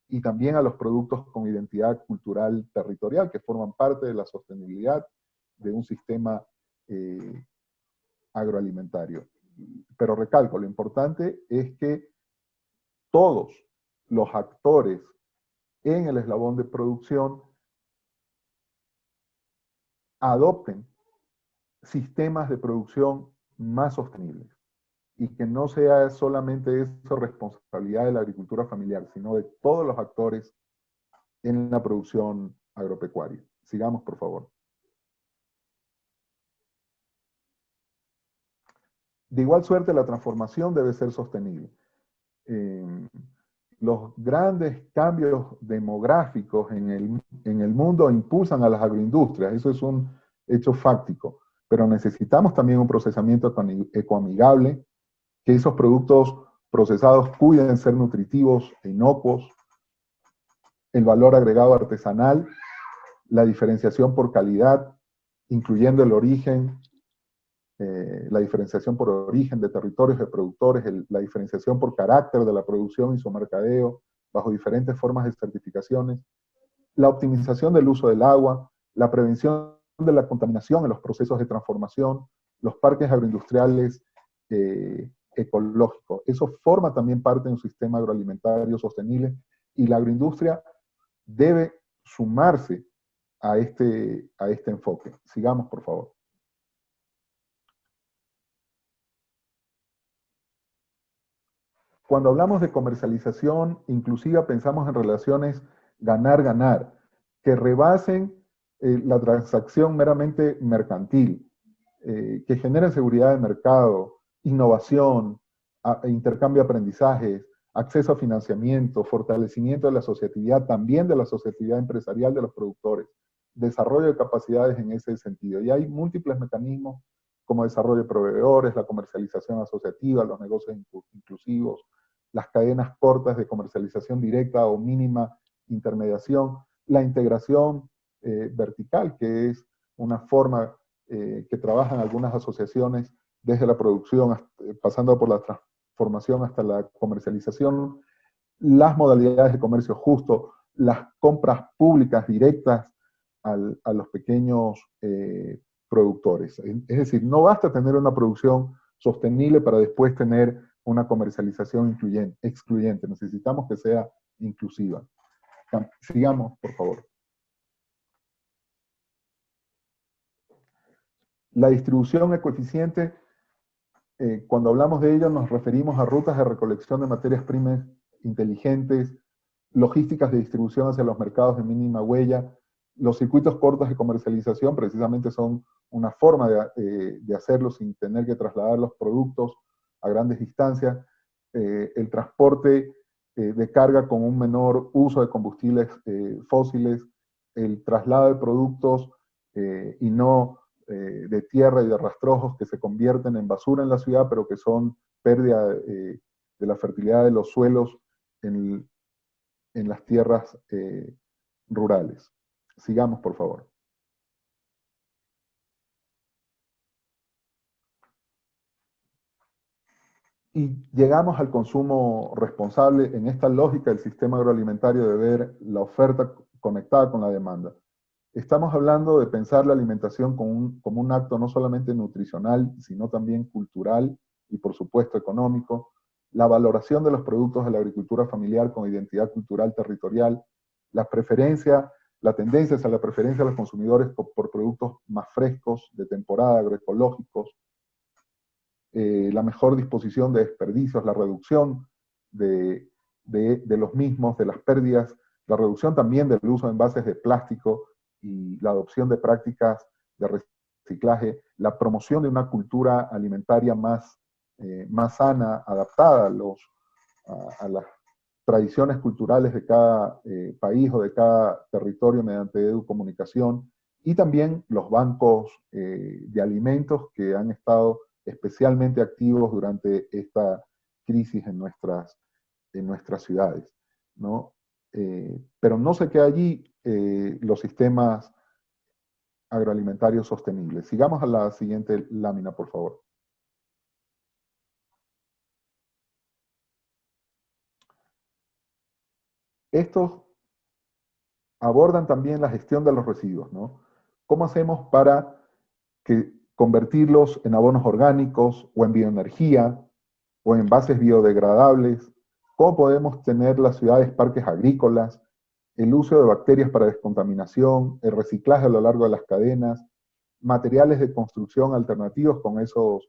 y también a los productos con identidad cultural territorial que forman parte de la sostenibilidad de un sistema agroalimentario. Pero recalco, lo importante es que todos los actores en el eslabón de producción adopten sistemas de producción más sostenibles y que no sea solamente eso responsabilidad de la agricultura familiar, sino de todos los actores en la producción agropecuaria. Sigamos, por favor. De igual suerte, la transformación debe ser sostenible. Los grandes cambios demográficos en el mundo impulsan a las agroindustrias, eso es un hecho fáctico, pero necesitamos también un procesamiento ecoamigable, que esos productos procesados cuiden ser nutritivos e inocuos, el valor agregado artesanal, la diferenciación por calidad, incluyendo el origen, la diferenciación por origen de territorios de productores, la diferenciación por carácter de la producción y su mercadeo, bajo diferentes formas de certificaciones, la optimización del uso del agua, la prevención de la contaminación en los procesos de transformación, los parques agroindustriales ecológicos. Eso forma también parte de un sistema agroalimentario sostenible y la agroindustria debe sumarse a este enfoque. Sigamos, por favor. Cuando hablamos de comercialización inclusiva, pensamos en relaciones ganar-ganar, que rebasen la transacción meramente mercantil, que generen seguridad de mercado, innovación, intercambio de aprendizajes, acceso a financiamiento, fortalecimiento de la asociatividad, también de la asociatividad empresarial de los productores, desarrollo de capacidades en ese sentido. Y hay múltiples mecanismos como desarrollo de proveedores, la comercialización asociativa, los negocios inclusivos, las cadenas cortas de comercialización directa o mínima intermediación, la integración vertical, que es una forma que trabajan algunas asociaciones desde la producción, pasando por la transformación hasta la comercialización, las modalidades de comercio justo, las compras públicas directas a los pequeños productores. Es decir, no basta tener una producción sostenible para después tener una comercialización excluyente. Necesitamos que sea inclusiva. Sigamos, por favor. La distribución ecoeficiente, cuando hablamos de ello nos referimos a rutas de recolección de materias primas inteligentes, logísticas de distribución hacia los mercados de mínima huella. Los circuitos cortos de comercialización precisamente son una forma de hacerlo sin tener que trasladar los productos a grandes distancias. El transporte de carga con un menor uso de combustibles fósiles, el traslado de productos y no de tierra y de rastrojos que se convierten en basura en la ciudad, pero que son pérdida de la fertilidad de los suelos en las tierras rurales. Sigamos, por favor. Y llegamos al consumo responsable en esta lógica del sistema agroalimentario de ver la oferta conectada con la demanda. Estamos hablando de pensar la alimentación como un acto no solamente nutricional, sino también cultural y por supuesto económico, la valoración de los productos de la agricultura familiar con identidad cultural territorial, la tendencia hacia la preferencia de los consumidores por productos más frescos, de temporada, agroecológicos, la mejor disposición de desperdicios, la reducción de los mismos, de las pérdidas, la reducción también del uso de envases de plástico y la adopción de prácticas de reciclaje, la promoción de una cultura alimentaria más sana, adaptada a las tradiciones culturales de cada país o de cada territorio mediante educomunicación, y también los bancos de alimentos que han estado especialmente activos durante esta crisis en nuestras ciudades, ¿no? Pero no se queda allí los sistemas agroalimentarios sostenibles. Sigamos a la siguiente lámina, por favor. Estos abordan también la gestión de los residuos, ¿no? ¿Cómo hacemos para convertirlos en abonos orgánicos o en bioenergía o en envases biodegradables? ¿Cómo podemos tener las ciudades parques agrícolas, el uso de bacterias para descontaminación, el reciclaje a lo largo de las cadenas, materiales de construcción alternativos con esos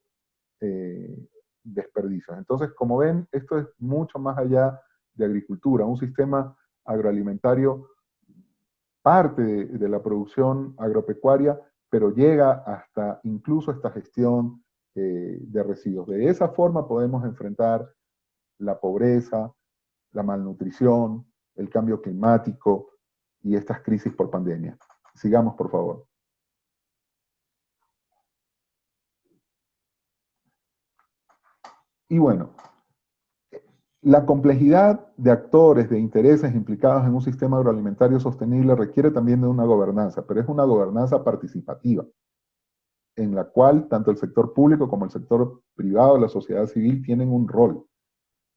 desperdicios? Entonces, como ven, esto es mucho más allá de agricultura. Un sistema agroalimentario parte de la producción agropecuaria, pero llega hasta incluso esta gestión de residuos. De esa forma podemos enfrentar la pobreza, la malnutrición, el cambio climático y estas crisis por pandemia. Sigamos, por favor. Y bueno, la complejidad de actores, de intereses implicados en un sistema agroalimentario sostenible requiere también de una gobernanza, pero es una gobernanza participativa, en la cual tanto el sector público como el sector privado, la sociedad civil, tienen un rol.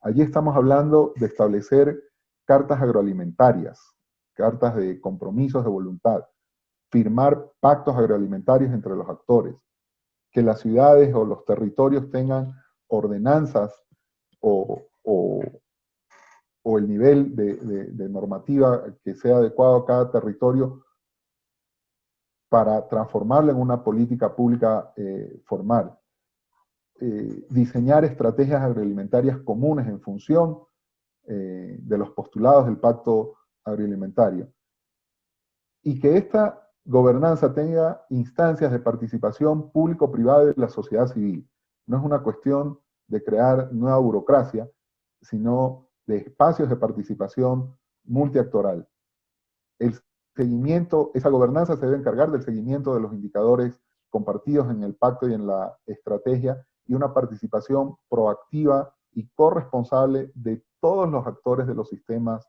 Allí estamos hablando de establecer cartas agroalimentarias, cartas de compromisos de voluntad, firmar pactos agroalimentarios entre los actores, que las ciudades o los territorios tengan ordenanzas o el nivel de normativa que sea adecuado a cada territorio para transformarlo en una política pública formal. Diseñar estrategias agroalimentarias comunes en función de los postulados del Pacto Agroalimentario. Y que esta gobernanza tenga instancias de participación público-privada de la sociedad civil. No es una cuestión de crear nueva burocracia, sino de espacios de participación multiactoral. El seguimiento, esa gobernanza se debe encargar del seguimiento de los indicadores compartidos en el pacto y en la estrategia, y una participación proactiva y corresponsable de todos los actores de los sistemas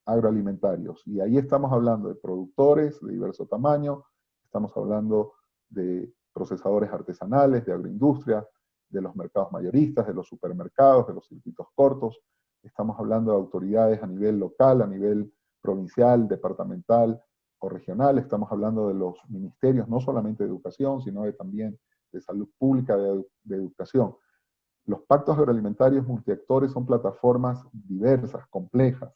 agroalimentarios. Y ahí estamos hablando de productores de diverso tamaño, estamos hablando de procesadores artesanales, de agroindustria, de los mercados mayoristas, de los supermercados, de los circuitos cortos, estamos hablando de autoridades a nivel local, a nivel provincial, departamental o regional, estamos hablando de los ministerios, no solamente de educación, sino también de salud pública, de educación. Los pactos agroalimentarios multiactores son plataformas diversas, complejas,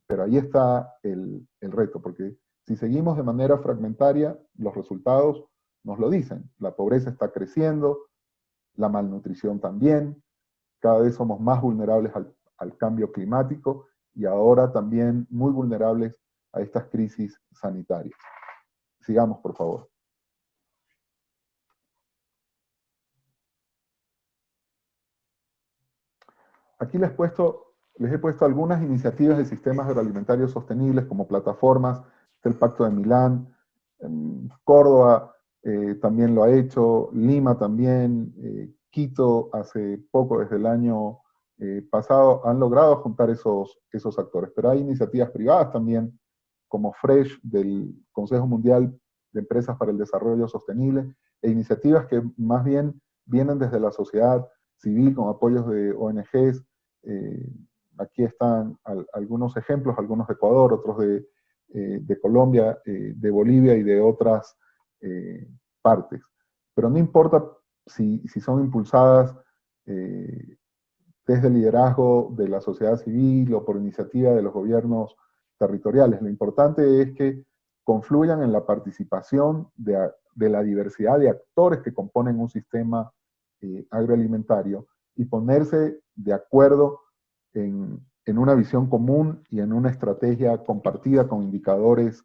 pero ahí está el reto, porque si seguimos de manera fragmentaria, los resultados nos lo dicen. La pobreza está creciendo, la malnutrición también, cada vez somos más vulnerables al cambio climático y ahora también muy vulnerables a estas crisis sanitarias. Sigamos, por favor. Aquí les he puesto algunas iniciativas de sistemas agroalimentarios sostenibles como plataformas, el Pacto de Milán, Córdoba también lo ha hecho, Lima también, Quito hace poco, desde el año pasado, han logrado juntar esos actores. Pero hay iniciativas privadas también, como FRESH, del Consejo Mundial de Empresas para el Desarrollo Sostenible, e iniciativas que más bien vienen desde la sociedad civil, con apoyos de ONGs. Aquí están algunos ejemplos, algunos de Ecuador, otros de Colombia, de Bolivia y de otras partes. Pero no importa si son impulsadas desde el liderazgo de la sociedad civil o por iniciativa de los gobiernos territoriales. Lo importante es que confluyan en la participación de la diversidad de actores que componen un sistema agroalimentario y ponerse de acuerdo en una visión común y en una estrategia compartida con indicadores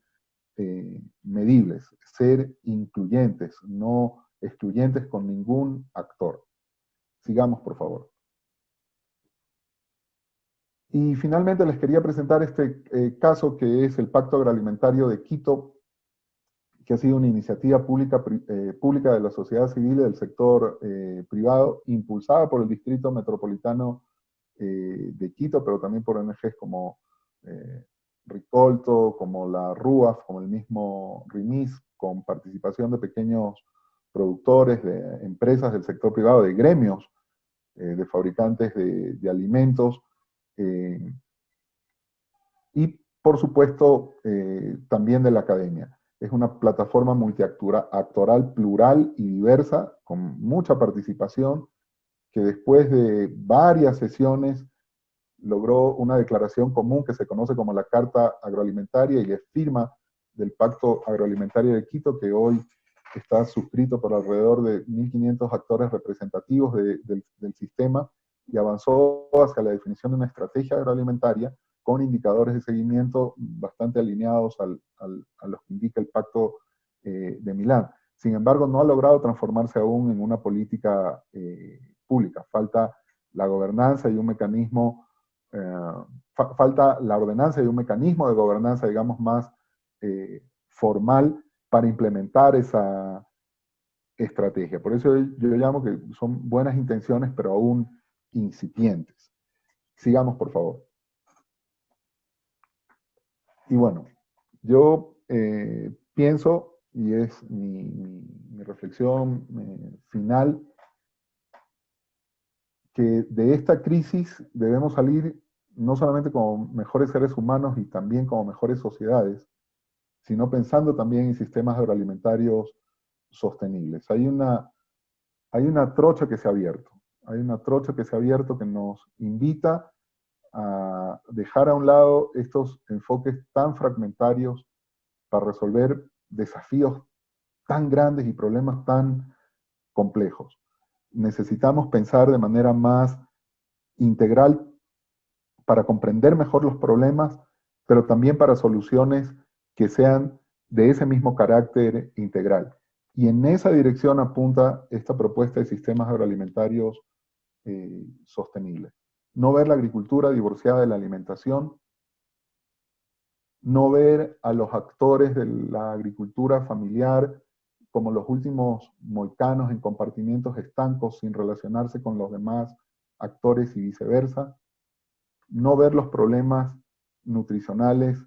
medibles. Ser incluyentes, no excluyentes con ningún actor. Sigamos, por favor. Y finalmente les quería presentar este caso, que es el Pacto Agroalimentario de Quito, que ha sido una iniciativa pública de la sociedad civil y del sector privado, impulsada por el Distrito Metropolitano de Quito, pero también por ONGs como Ricolto, como la RUAF, como el mismo RIMIS, con participación de pequeños productores, de empresas del sector privado, de gremios, de fabricantes de alimentos, y por supuesto también de la academia. Es una plataforma multiactoral, plural y diversa, con mucha participación, que después de varias sesiones logró una declaración común que se conoce como la Carta Agroalimentaria y es firma del Pacto Agroalimentario de Quito, que hoy está suscrito por alrededor de 1.500 actores representativos del sistema, y avanzó hacia la definición de una estrategia agroalimentaria con indicadores de seguimiento bastante alineados a los que indica el Pacto de Milán. Sin embargo, no ha logrado transformarse aún en una política pública. Falta la gobernanza y un mecanismo, falta la ordenanza y un mecanismo de gobernanza, digamos, más formal para implementar esa estrategia. Por eso yo llamo que son buenas intenciones, pero aún incipientes. Sigamos, por favor. Y bueno, yo pienso, y es mi reflexión final, que de esta crisis debemos salir no solamente como mejores seres humanos y también como mejores sociedades, sino pensando también en sistemas agroalimentarios sostenibles. Hay una trocha que se ha abierto. Hay una trocha que se ha abierto que nos invita a dejar a un lado estos enfoques tan fragmentarios para resolver desafíos tan grandes y problemas tan complejos. Necesitamos pensar de manera más integral para comprender mejor los problemas, pero también para soluciones que sean de ese mismo carácter integral. Y en esa dirección apunta esta propuesta de sistemas agroalimentarios sostenibles. No ver la agricultura divorciada de la alimentación, no ver a los actores de la agricultura familiar como los últimos moicanos en compartimientos estancos sin relacionarse con los demás actores y viceversa, no ver los problemas nutricionales,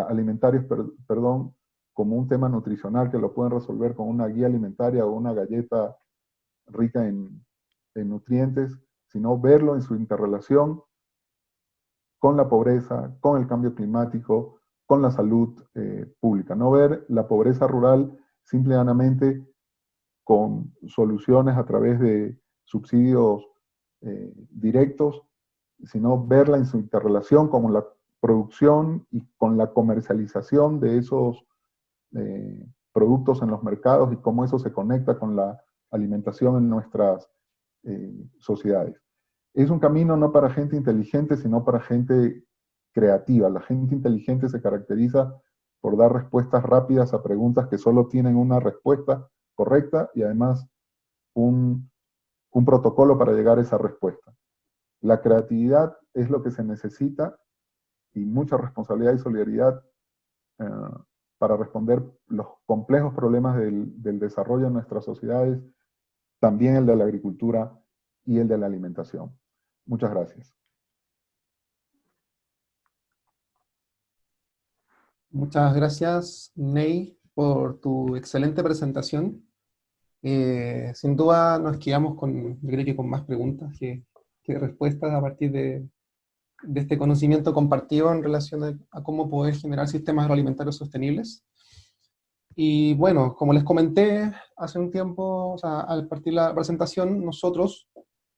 alimentarios, perdón, como un tema nutricional que lo pueden resolver con una guía alimentaria o una galleta rica en nutrientes, sino verlo en su interrelación con la pobreza, con el cambio climático, con la salud pública. No ver la pobreza rural simplemente con soluciones a través de subsidios directos, sino verla en su interrelación con la producción y con la comercialización de esos productos en los mercados y cómo eso se conecta con la alimentación en nuestras sociedades. Es un camino no para gente inteligente, sino para gente creativa. La gente inteligente se caracteriza por dar respuestas rápidas a preguntas que solo tienen una respuesta correcta y además un protocolo para llegar a esa respuesta. La creatividad es lo que se necesita y mucha responsabilidad y solidaridad para responder los complejos problemas del desarrollo en nuestras sociedades, también el de la agricultura y el de la alimentación. Muchas gracias. Muchas gracias, Ney, por tu excelente presentación. Sin duda nos quedamos con, yo creo que con más preguntas que respuestas a partir de este conocimiento compartido en relación a cómo poder generar sistemas agroalimentarios sostenibles. Y bueno, como les comenté hace un tiempo, o sea, al partir de la presentación, nosotros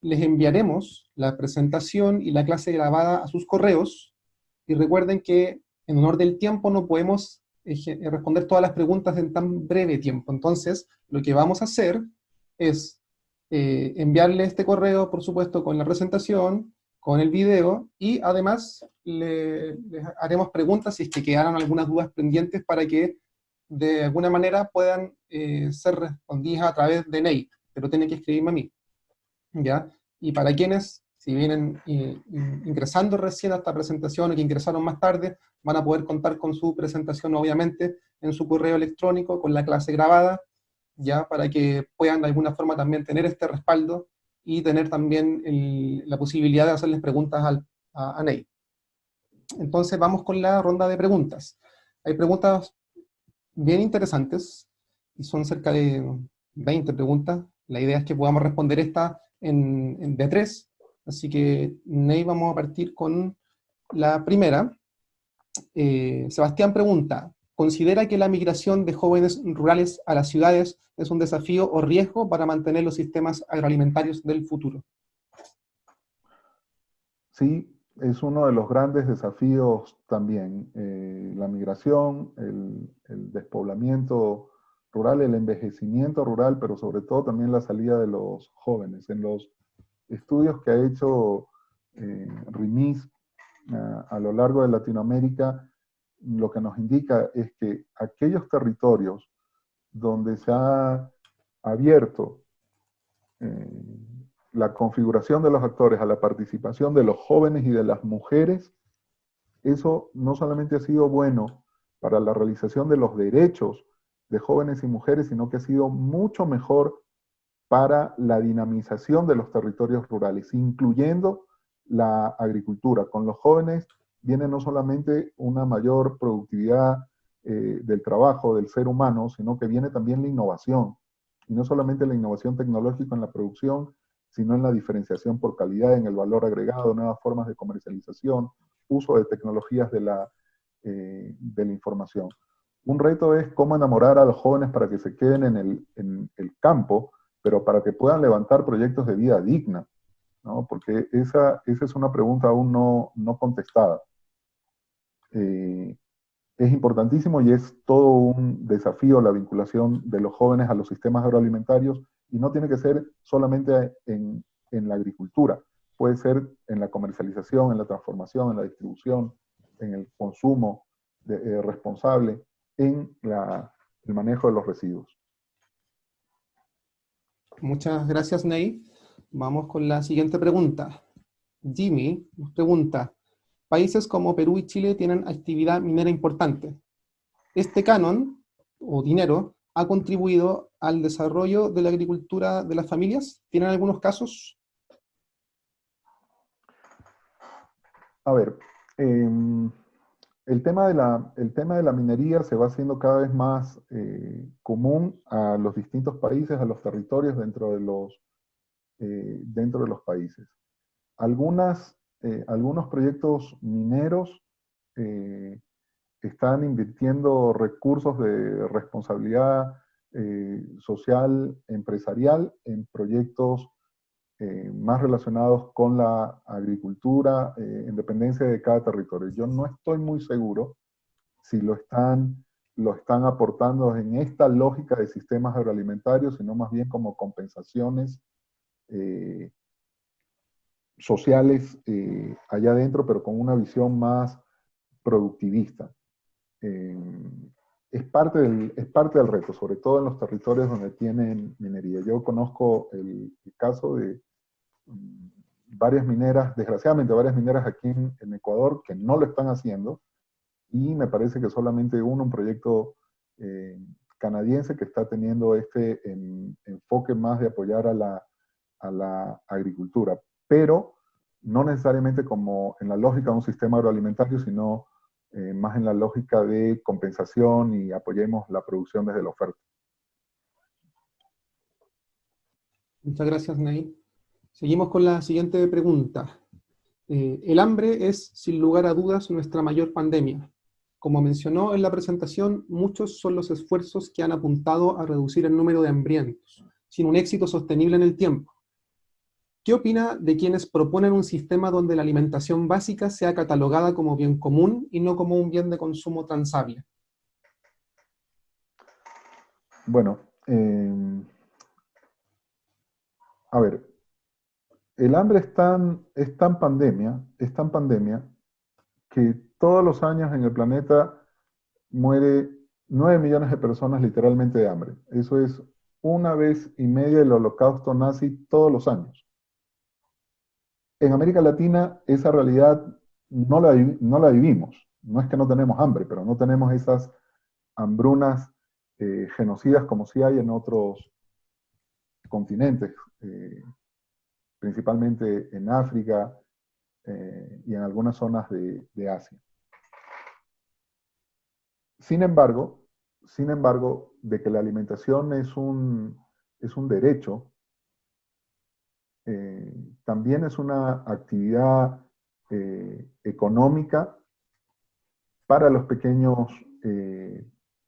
les enviaremos la presentación y la clase grabada a sus correos, y recuerden que en honor del tiempo no podemos responder todas las preguntas en tan breve tiempo. Entonces, lo que vamos a hacer es enviarle este correo, por supuesto, con la presentación, con el video, y además les haremos preguntas si es que quedaron algunas dudas pendientes para que de alguna manera puedan ser respondidas a través de Nate, pero tienen que escribirme a mí, ¿ya? Y para quienes, si vienen ingresando recién a esta presentación o que ingresaron más tarde, van a poder contar con su presentación, obviamente, en su correo electrónico, con la clase grabada, ya para que puedan de alguna forma también tener este respaldo y tener también la posibilidad de hacerles preguntas a Nate. Entonces vamos con la ronda de preguntas. Hay preguntas bien interesantes, y son cerca de 20 preguntas. La idea es que podamos responder esta en de 3, así que Ney, vamos a partir con la primera. Sebastián pregunta, ¿considera que la migración de jóvenes rurales a las ciudades es un desafío o riesgo para mantener los sistemas agroalimentarios del futuro? Sí, es uno de los grandes desafíos también. La migración, el despoblamiento rural, el envejecimiento rural, pero sobre todo también la salida de los jóvenes. En los estudios que ha hecho RIMIS a lo largo de Latinoamérica, lo que nos indica es que aquellos territorios donde se ha abierto la configuración de los actores a la participación de los jóvenes y de las mujeres, eso no solamente ha sido bueno para la realización de los derechos de jóvenes y mujeres, sino que ha sido mucho mejor para la dinamización de los territorios rurales, incluyendo la agricultura. Con los jóvenes viene no solamente una mayor productividad del trabajo del ser humano, sino que viene también la innovación. Y no solamente la innovación tecnológica en la producción, sino en la diferenciación por calidad, en el valor agregado, nuevas formas de comercialización, uso de tecnologías de la información. Un reto es cómo enamorar a los jóvenes para que se queden en el campo, pero para que puedan levantar proyectos de vida digna, ¿no? Porque esa es una pregunta aún no contestada. Es importantísimo y es todo un desafío la vinculación de los jóvenes a los sistemas agroalimentarios, y no tiene que ser solamente en la agricultura, puede ser en la comercialización, en la transformación, en la distribución, en el consumo responsable, en el manejo de los residuos. Muchas gracias, Ney. Vamos con la siguiente pregunta. Jimmy nos pregunta, países como Perú y Chile tienen actividad minera importante. ¿Este canon o dinero ha contribuido al desarrollo de la agricultura de las familias? ¿Tienen algunos casos? A ver, el tema de la minería se va haciendo cada vez más común a los distintos países, a los territorios dentro de los países. Algunos proyectos mineros están invirtiendo recursos de responsabilidad social, empresarial, en proyectos más relacionados con la agricultura, en dependencia de cada territorio. Yo no estoy muy seguro si lo están aportando en esta lógica de sistemas agroalimentarios, sino más bien como compensaciones sociales allá adentro, pero con una visión más productivista. Es parte del reto, sobre todo en los territorios donde tienen minería. Yo conozco el caso de varias mineras, desgraciadamente varias mineras aquí en Ecuador que no lo están haciendo, y me parece que solamente un proyecto canadiense que está teniendo este enfoque más de apoyar a la agricultura, pero no necesariamente como en la lógica de un sistema agroalimentario, sino más en la lógica de compensación y apoyemos la producción desde la oferta. Muchas gracias, Ney. Seguimos con la siguiente pregunta. El hambre es, sin lugar a dudas, nuestra mayor pandemia. Como mencionó en la presentación, muchos son los esfuerzos que han apuntado a reducir el número de hambrientos, sin un éxito sostenible en el tiempo. ¿Qué opina de quienes proponen un sistema donde la alimentación básica sea catalogada como bien común y no como un bien de consumo transable? Bueno, a ver, el hambre es tan pandemia que todos los años en el planeta muere 9 millones de personas literalmente de hambre. Eso es 1,5 veces el holocausto nazi todos los años. En América Latina esa realidad no la vivimos. No es que no tenemos hambre, pero no tenemos esas hambrunas genocidas como sí hay en otros continentes, principalmente en África y en algunas zonas de Asia. Sin embargo, de que la alimentación es un derecho, también es una actividad económica para los pequeños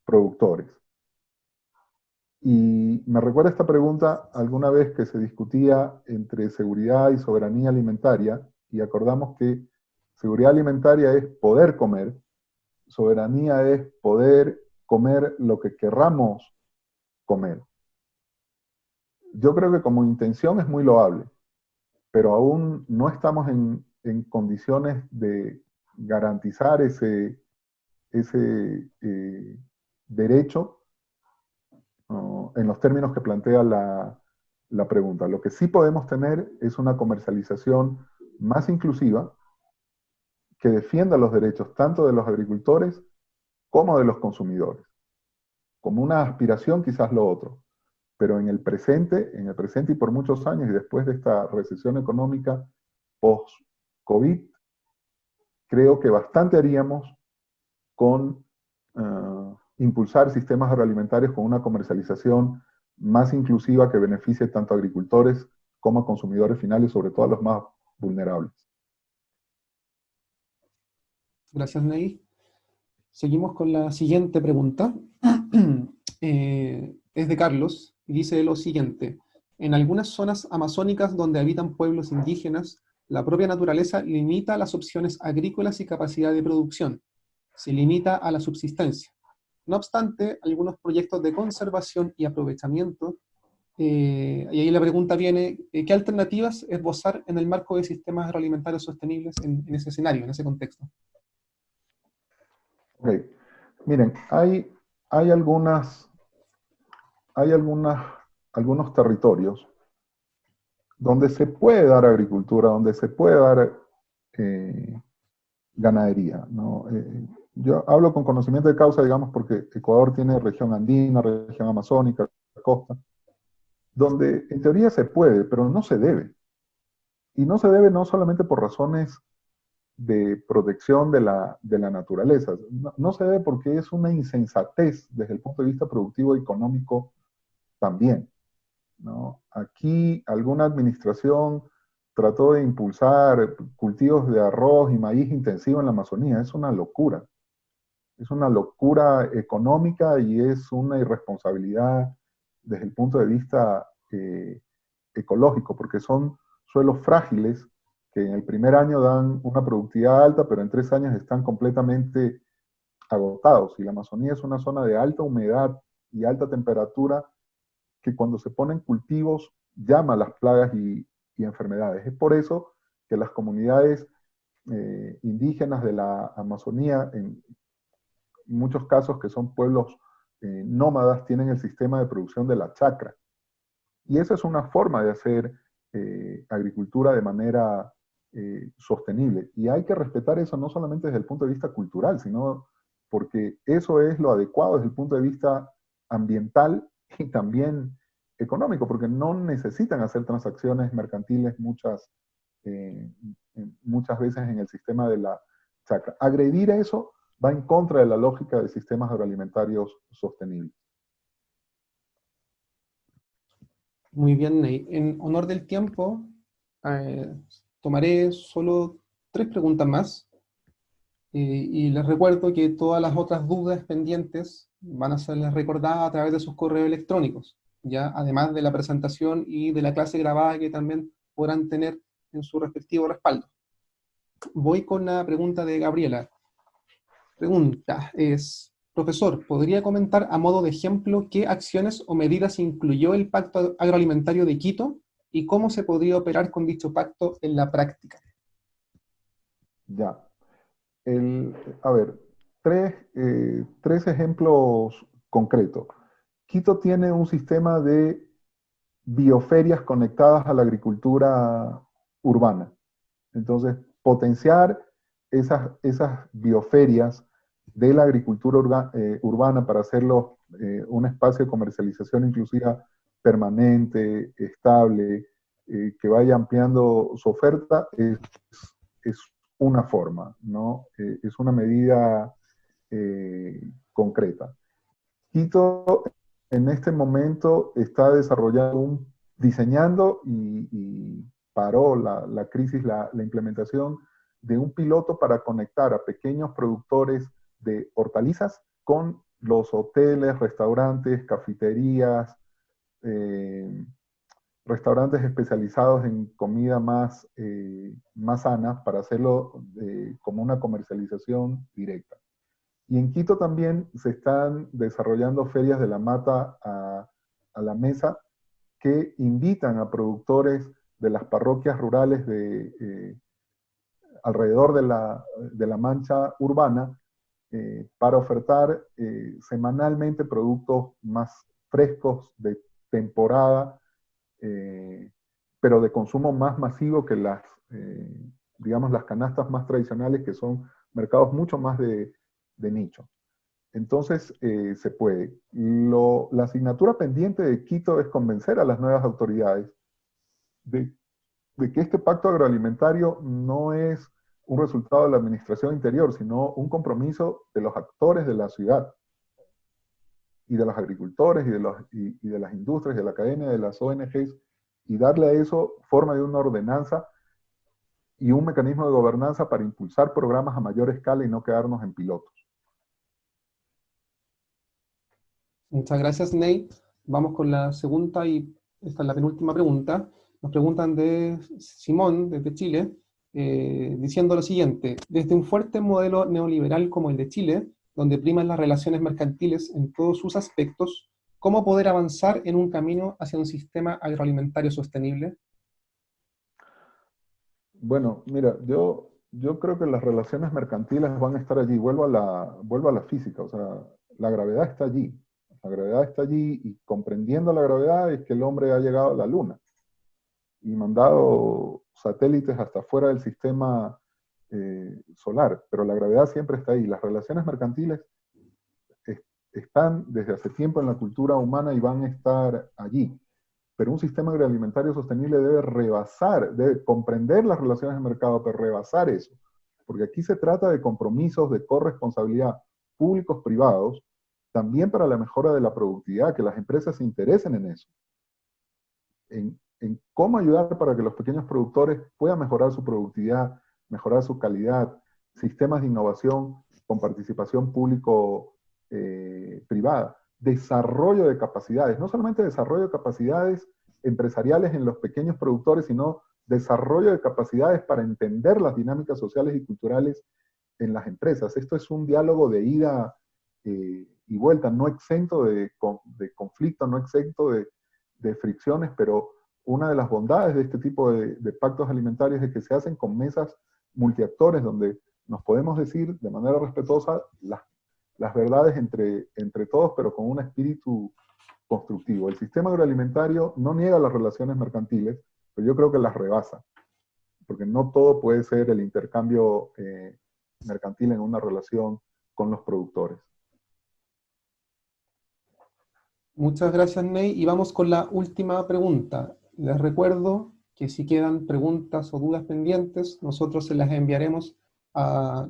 productores. Y me recuerda esta pregunta alguna vez que se discutía entre seguridad y soberanía alimentaria, y acordamos que seguridad alimentaria es poder comer, soberanía es poder comer lo que querramos comer. Yo creo que como intención es muy loable, pero aún no estamos en condiciones de garantizar ese derecho en los términos que plantea la pregunta. Lo que sí podemos tener es una comercialización más inclusiva que defienda los derechos tanto de los agricultores como de los consumidores. Como una aspiración quizás lo otro, pero en el presente y por muchos años y después de esta recesión económica post-COVID, creo que bastante haríamos con impulsar sistemas agroalimentarios con una comercialización más inclusiva que beneficie tanto a agricultores como a consumidores finales, sobre todo a los más vulnerables. Gracias, Ney. Seguimos con la siguiente pregunta. Es de Carlos y dice lo siguiente. En algunas zonas amazónicas donde habitan pueblos indígenas, la propia naturaleza limita las opciones agrícolas y capacidad de producción. Se limita a la subsistencia. No obstante, algunos proyectos de conservación y aprovechamiento, y ahí la pregunta viene, ¿qué alternativas esbozar en el marco de sistemas agroalimentarios sostenibles en ese escenario, en ese contexto? Ok. Miren, hay algunos territorios donde se puede dar agricultura, donde se puede dar ganadería, ¿no? Yo hablo con conocimiento de causa, digamos, porque Ecuador tiene región andina, región amazónica, costa, donde en teoría se puede, pero no se debe. Y no se debe no solamente por razones de protección de la naturaleza, no se debe porque es una insensatez desde el punto de vista productivo y económico también, ¿no? Aquí alguna administración trató de impulsar cultivos de arroz y maíz intensivo en la Amazonía. Es una locura. Es una locura económica y es una irresponsabilidad desde el punto de vista ecológico, porque son suelos frágiles que en el primer año dan una productividad alta, pero en 3 años están completamente agotados. Y la Amazonía es una zona de alta humedad y alta temperatura que cuando se ponen cultivos llama a las plagas y enfermedades. Es por eso que las comunidades indígenas de la Amazonía, en muchos casos que son pueblos nómadas, tienen el sistema de producción de la chacra. Y esa es una forma de hacer agricultura de manera sostenible. Y hay que respetar eso no solamente desde el punto de vista cultural, sino porque eso es lo adecuado desde el punto de vista ambiental y también económico, porque no necesitan hacer transacciones mercantiles eh, muchas veces en el sistema de la chacra. Agredir eso va en contra de la lógica de sistemas agroalimentarios sostenibles. Muy bien, Ney. En honor del tiempo, eh, tomaré solo 3 preguntas más. Y les recuerdo que todas las otras dudas pendientes van a serles recordadas a través de sus correos electrónicos, ya además de la presentación y de la clase grabada que también podrán tener en su respectivo respaldo. Voy con la pregunta de Gabriela. Pregunta es, profesor, ¿podría comentar a modo de ejemplo qué acciones o medidas incluyó el Pacto Agroalimentario de Quito y cómo se podría operar con dicho pacto en la práctica? Ya. A ver, tres ejemplos concretos. Quito tiene un sistema de bioferias conectadas a la agricultura urbana. Entonces, potenciar esas bioferias de la agricultura urbana para hacerlo un espacio de comercialización inclusiva permanente, estable, que vaya ampliando su oferta, es una forma, ¿no? Es una medida concreta. Quito en este momento está diseñando y paró la crisis, la implementación de un piloto para conectar a pequeños productores de hortalizas con los hoteles, restaurantes, cafeterías, eh, restaurantes especializados en comida más sana para hacerlo como una comercialización directa. Y en Quito también se están desarrollando ferias de la mata a la mesa que invitan a productores de las parroquias rurales alrededor de la mancha urbana para ofertar semanalmente productos más frescos de temporada, pero de consumo más masivo que digamos, las canastas más tradicionales, que son mercados mucho más de nicho. Entonces, se puede. La asignatura pendiente de Quito es convencer a las nuevas autoridades de, de que este pacto agroalimentario no es un resultado de la administración interior, sino un compromiso de los actores de la ciudad y de los agricultores y de las industrias, de la academia, de las ONGs, y darle a eso forma de una ordenanza y un mecanismo de gobernanza para impulsar programas a mayor escala y no quedarnos en pilotos. Muchas gracias, Nate. Vamos con la segunda y esta es la penúltima pregunta. Nos preguntan de Simón, desde Chile, diciendo lo siguiente: desde un fuerte modelo neoliberal como el de Chile, donde priman las relaciones mercantiles en todos sus aspectos, ¿cómo poder avanzar en un camino hacia un sistema agroalimentario sostenible? Bueno, mira, yo creo que las relaciones mercantiles van a estar allí. Vuelvo a la física, o sea, la gravedad está allí. La gravedad está allí, y comprendiendo la gravedad es que el hombre ha llegado a la Luna y mandado satélites hasta fuera del sistema solar, pero la gravedad siempre está ahí. Las relaciones mercantiles están desde hace tiempo en la cultura humana y van a estar allí. Pero un sistema agroalimentario sostenible debe comprender las relaciones de mercado, pero rebasar eso. Porque aquí se trata de compromisos de corresponsabilidad públicos privados, también para la mejora de la productividad, que las empresas se interesen en eso. En cómo ayudar para que los pequeños productores puedan mejorar su productividad, mejorar su calidad, sistemas de innovación con participación público-privada, desarrollo de capacidades, no solamente desarrollo de capacidades empresariales en los pequeños productores, sino desarrollo de capacidades para entender las dinámicas sociales y culturales en las empresas. Esto es un diálogo de ida y vuelta, no exento de conflicto, no exento de fricciones, pero una de las bondades de este tipo de pactos alimentarios es que se hacen con mesas multiactores donde nos podemos decir de manera respetuosa las verdades entre todos, pero con un espíritu constructivo. El sistema agroalimentario no niega las relaciones mercantiles, pero yo creo que las rebasa, porque no todo puede ser el intercambio mercantil en una relación con los productores. Muchas gracias, Ney. Y vamos con la última pregunta. Les recuerdo que si quedan preguntas o dudas pendientes, nosotros se las enviaremos,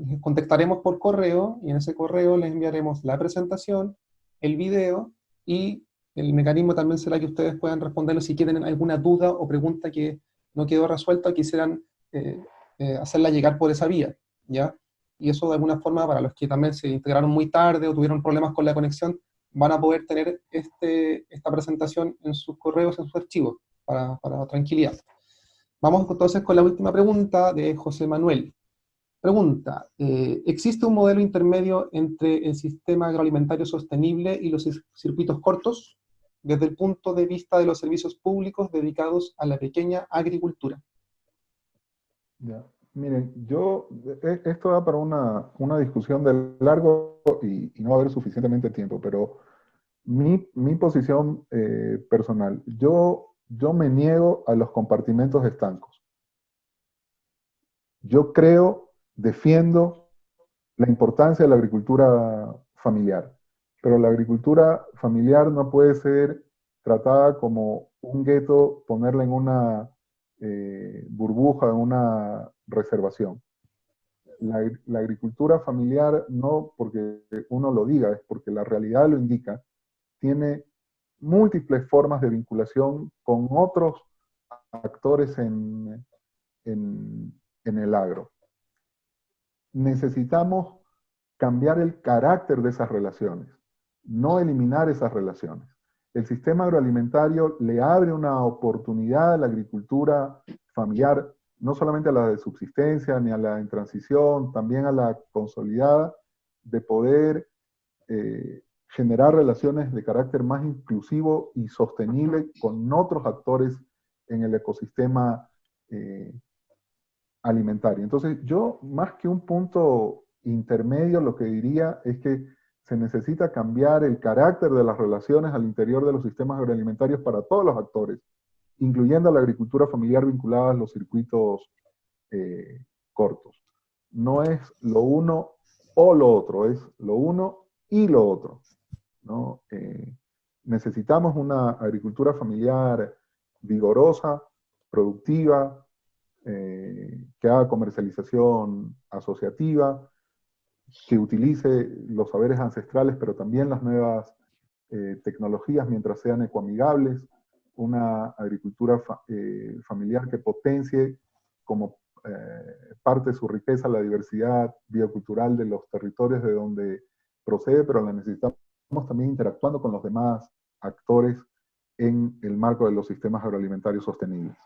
les contactaremos por correo, y en ese correo les enviaremos la presentación, el video, y el mecanismo también será que ustedes puedan responderlo si tienen alguna duda o pregunta que no quedó resuelta, quisieran hacerla llegar por esa vía, ¿ya? Y eso de alguna forma, para los que también se integraron muy tarde o tuvieron problemas con la conexión, van a poder tener esta presentación en sus correos, en sus archivos, para tranquilidad. Vamos entonces con la última pregunta de José Manuel. Pregunta: ¿existe un modelo intermedio entre el sistema agroalimentario sostenible y los circuitos cortos, desde el punto de vista de los servicios públicos dedicados a la pequeña agricultura? Ya. Miren, esto da para una discusión de largo y no va a haber suficientemente tiempo, pero mi posición personal, yo me niego a los compartimentos estancos. Yo defiendo la importancia de la agricultura familiar, pero la agricultura familiar no puede ser tratada como un gueto, ponerla en una burbuja, en una reservación. La agricultura familiar, no porque uno lo diga, es porque la realidad lo indica, tiene múltiples formas de vinculación con otros actores en el agro. Necesitamos cambiar el carácter de esas relaciones, no eliminar esas relaciones. El sistema agroalimentario le abre una oportunidad a la agricultura familiar, no solamente a la de subsistencia ni a la en transición, también a la consolidada, de poder generar relaciones de carácter más inclusivo y sostenible con otros actores en el ecosistema alimentario. Entonces, yo, más que un punto intermedio, lo que diría es que se necesita cambiar el carácter de las relaciones al interior de los sistemas agroalimentarios para todos los actores, incluyendo a la agricultura familiar vinculada a los circuitos cortos. No es lo uno o lo otro, es lo uno y lo otro, ¿no? Necesitamos una agricultura familiar vigorosa, productiva, que haga comercialización asociativa, que utilice los saberes ancestrales, pero también las nuevas tecnologías mientras sean ecoamigables, una agricultura familiar que potencie como parte de su riqueza la diversidad biocultural de los territorios de donde procede, pero la necesitamos también interactuando con los demás actores en el marco de los sistemas agroalimentarios sostenibles.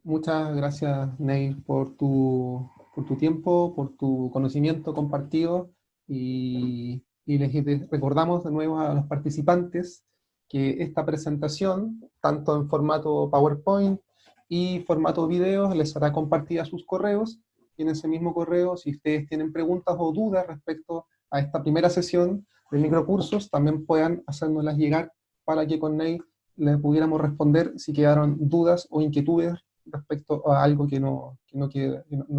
Muchas gracias, Neil, por tu tiempo, por tu conocimiento compartido, y les recordamos de nuevo a los participantes que esta presentación, tanto en formato PowerPoint y formato video, les será compartida a sus correos, y en ese mismo correo, si ustedes tienen preguntas o dudas respecto a esta primera sesión de microcursos, también puedan hacérnoslas llegar para que con Neil les pudiéramos responder si quedaron dudas o inquietudes respecto a algo que no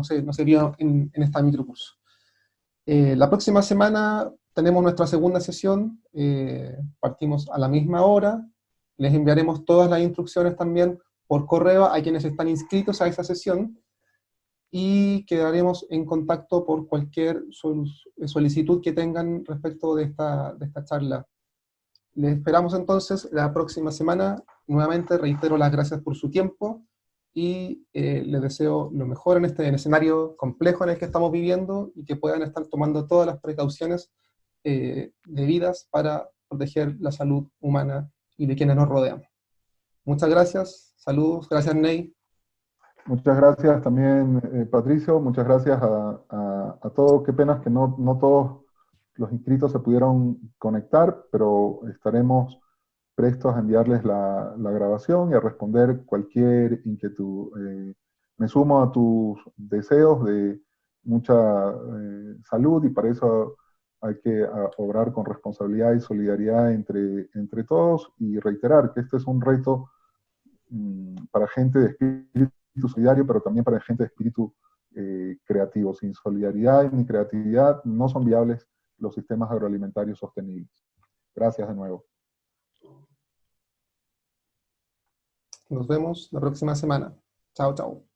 se vio en esta microcurso. La próxima semana tenemos nuestra segunda sesión, partimos a la misma hora, les enviaremos todas las instrucciones también por correo a quienes están inscritos a esa sesión, y quedaremos en contacto por cualquier solicitud que tengan respecto de esta charla. Les esperamos entonces la próxima semana. Nuevamente reitero las gracias por su tiempo, y les deseo lo mejor en este escenario complejo en el que estamos viviendo, y que puedan estar tomando todas las precauciones debidas para proteger la salud humana y de quienes nos rodean. Muchas gracias, saludos, gracias Ney. Muchas gracias también, Patricio, muchas gracias a todos. Qué pena que no todos los inscritos se pudieron conectar, pero estaremos prestos a enviarles la grabación y a responder cualquier inquietud. Me sumo a tus deseos de mucha salud, y para eso hay que obrar con responsabilidad y solidaridad entre todos, y reiterar que este es un reto para gente de espíritu solidario, pero también para gente de espíritu creativo. Sin solidaridad ni creatividad no son viables los sistemas agroalimentarios sostenibles. Gracias de nuevo. Nos vemos la próxima semana. Chao, chao.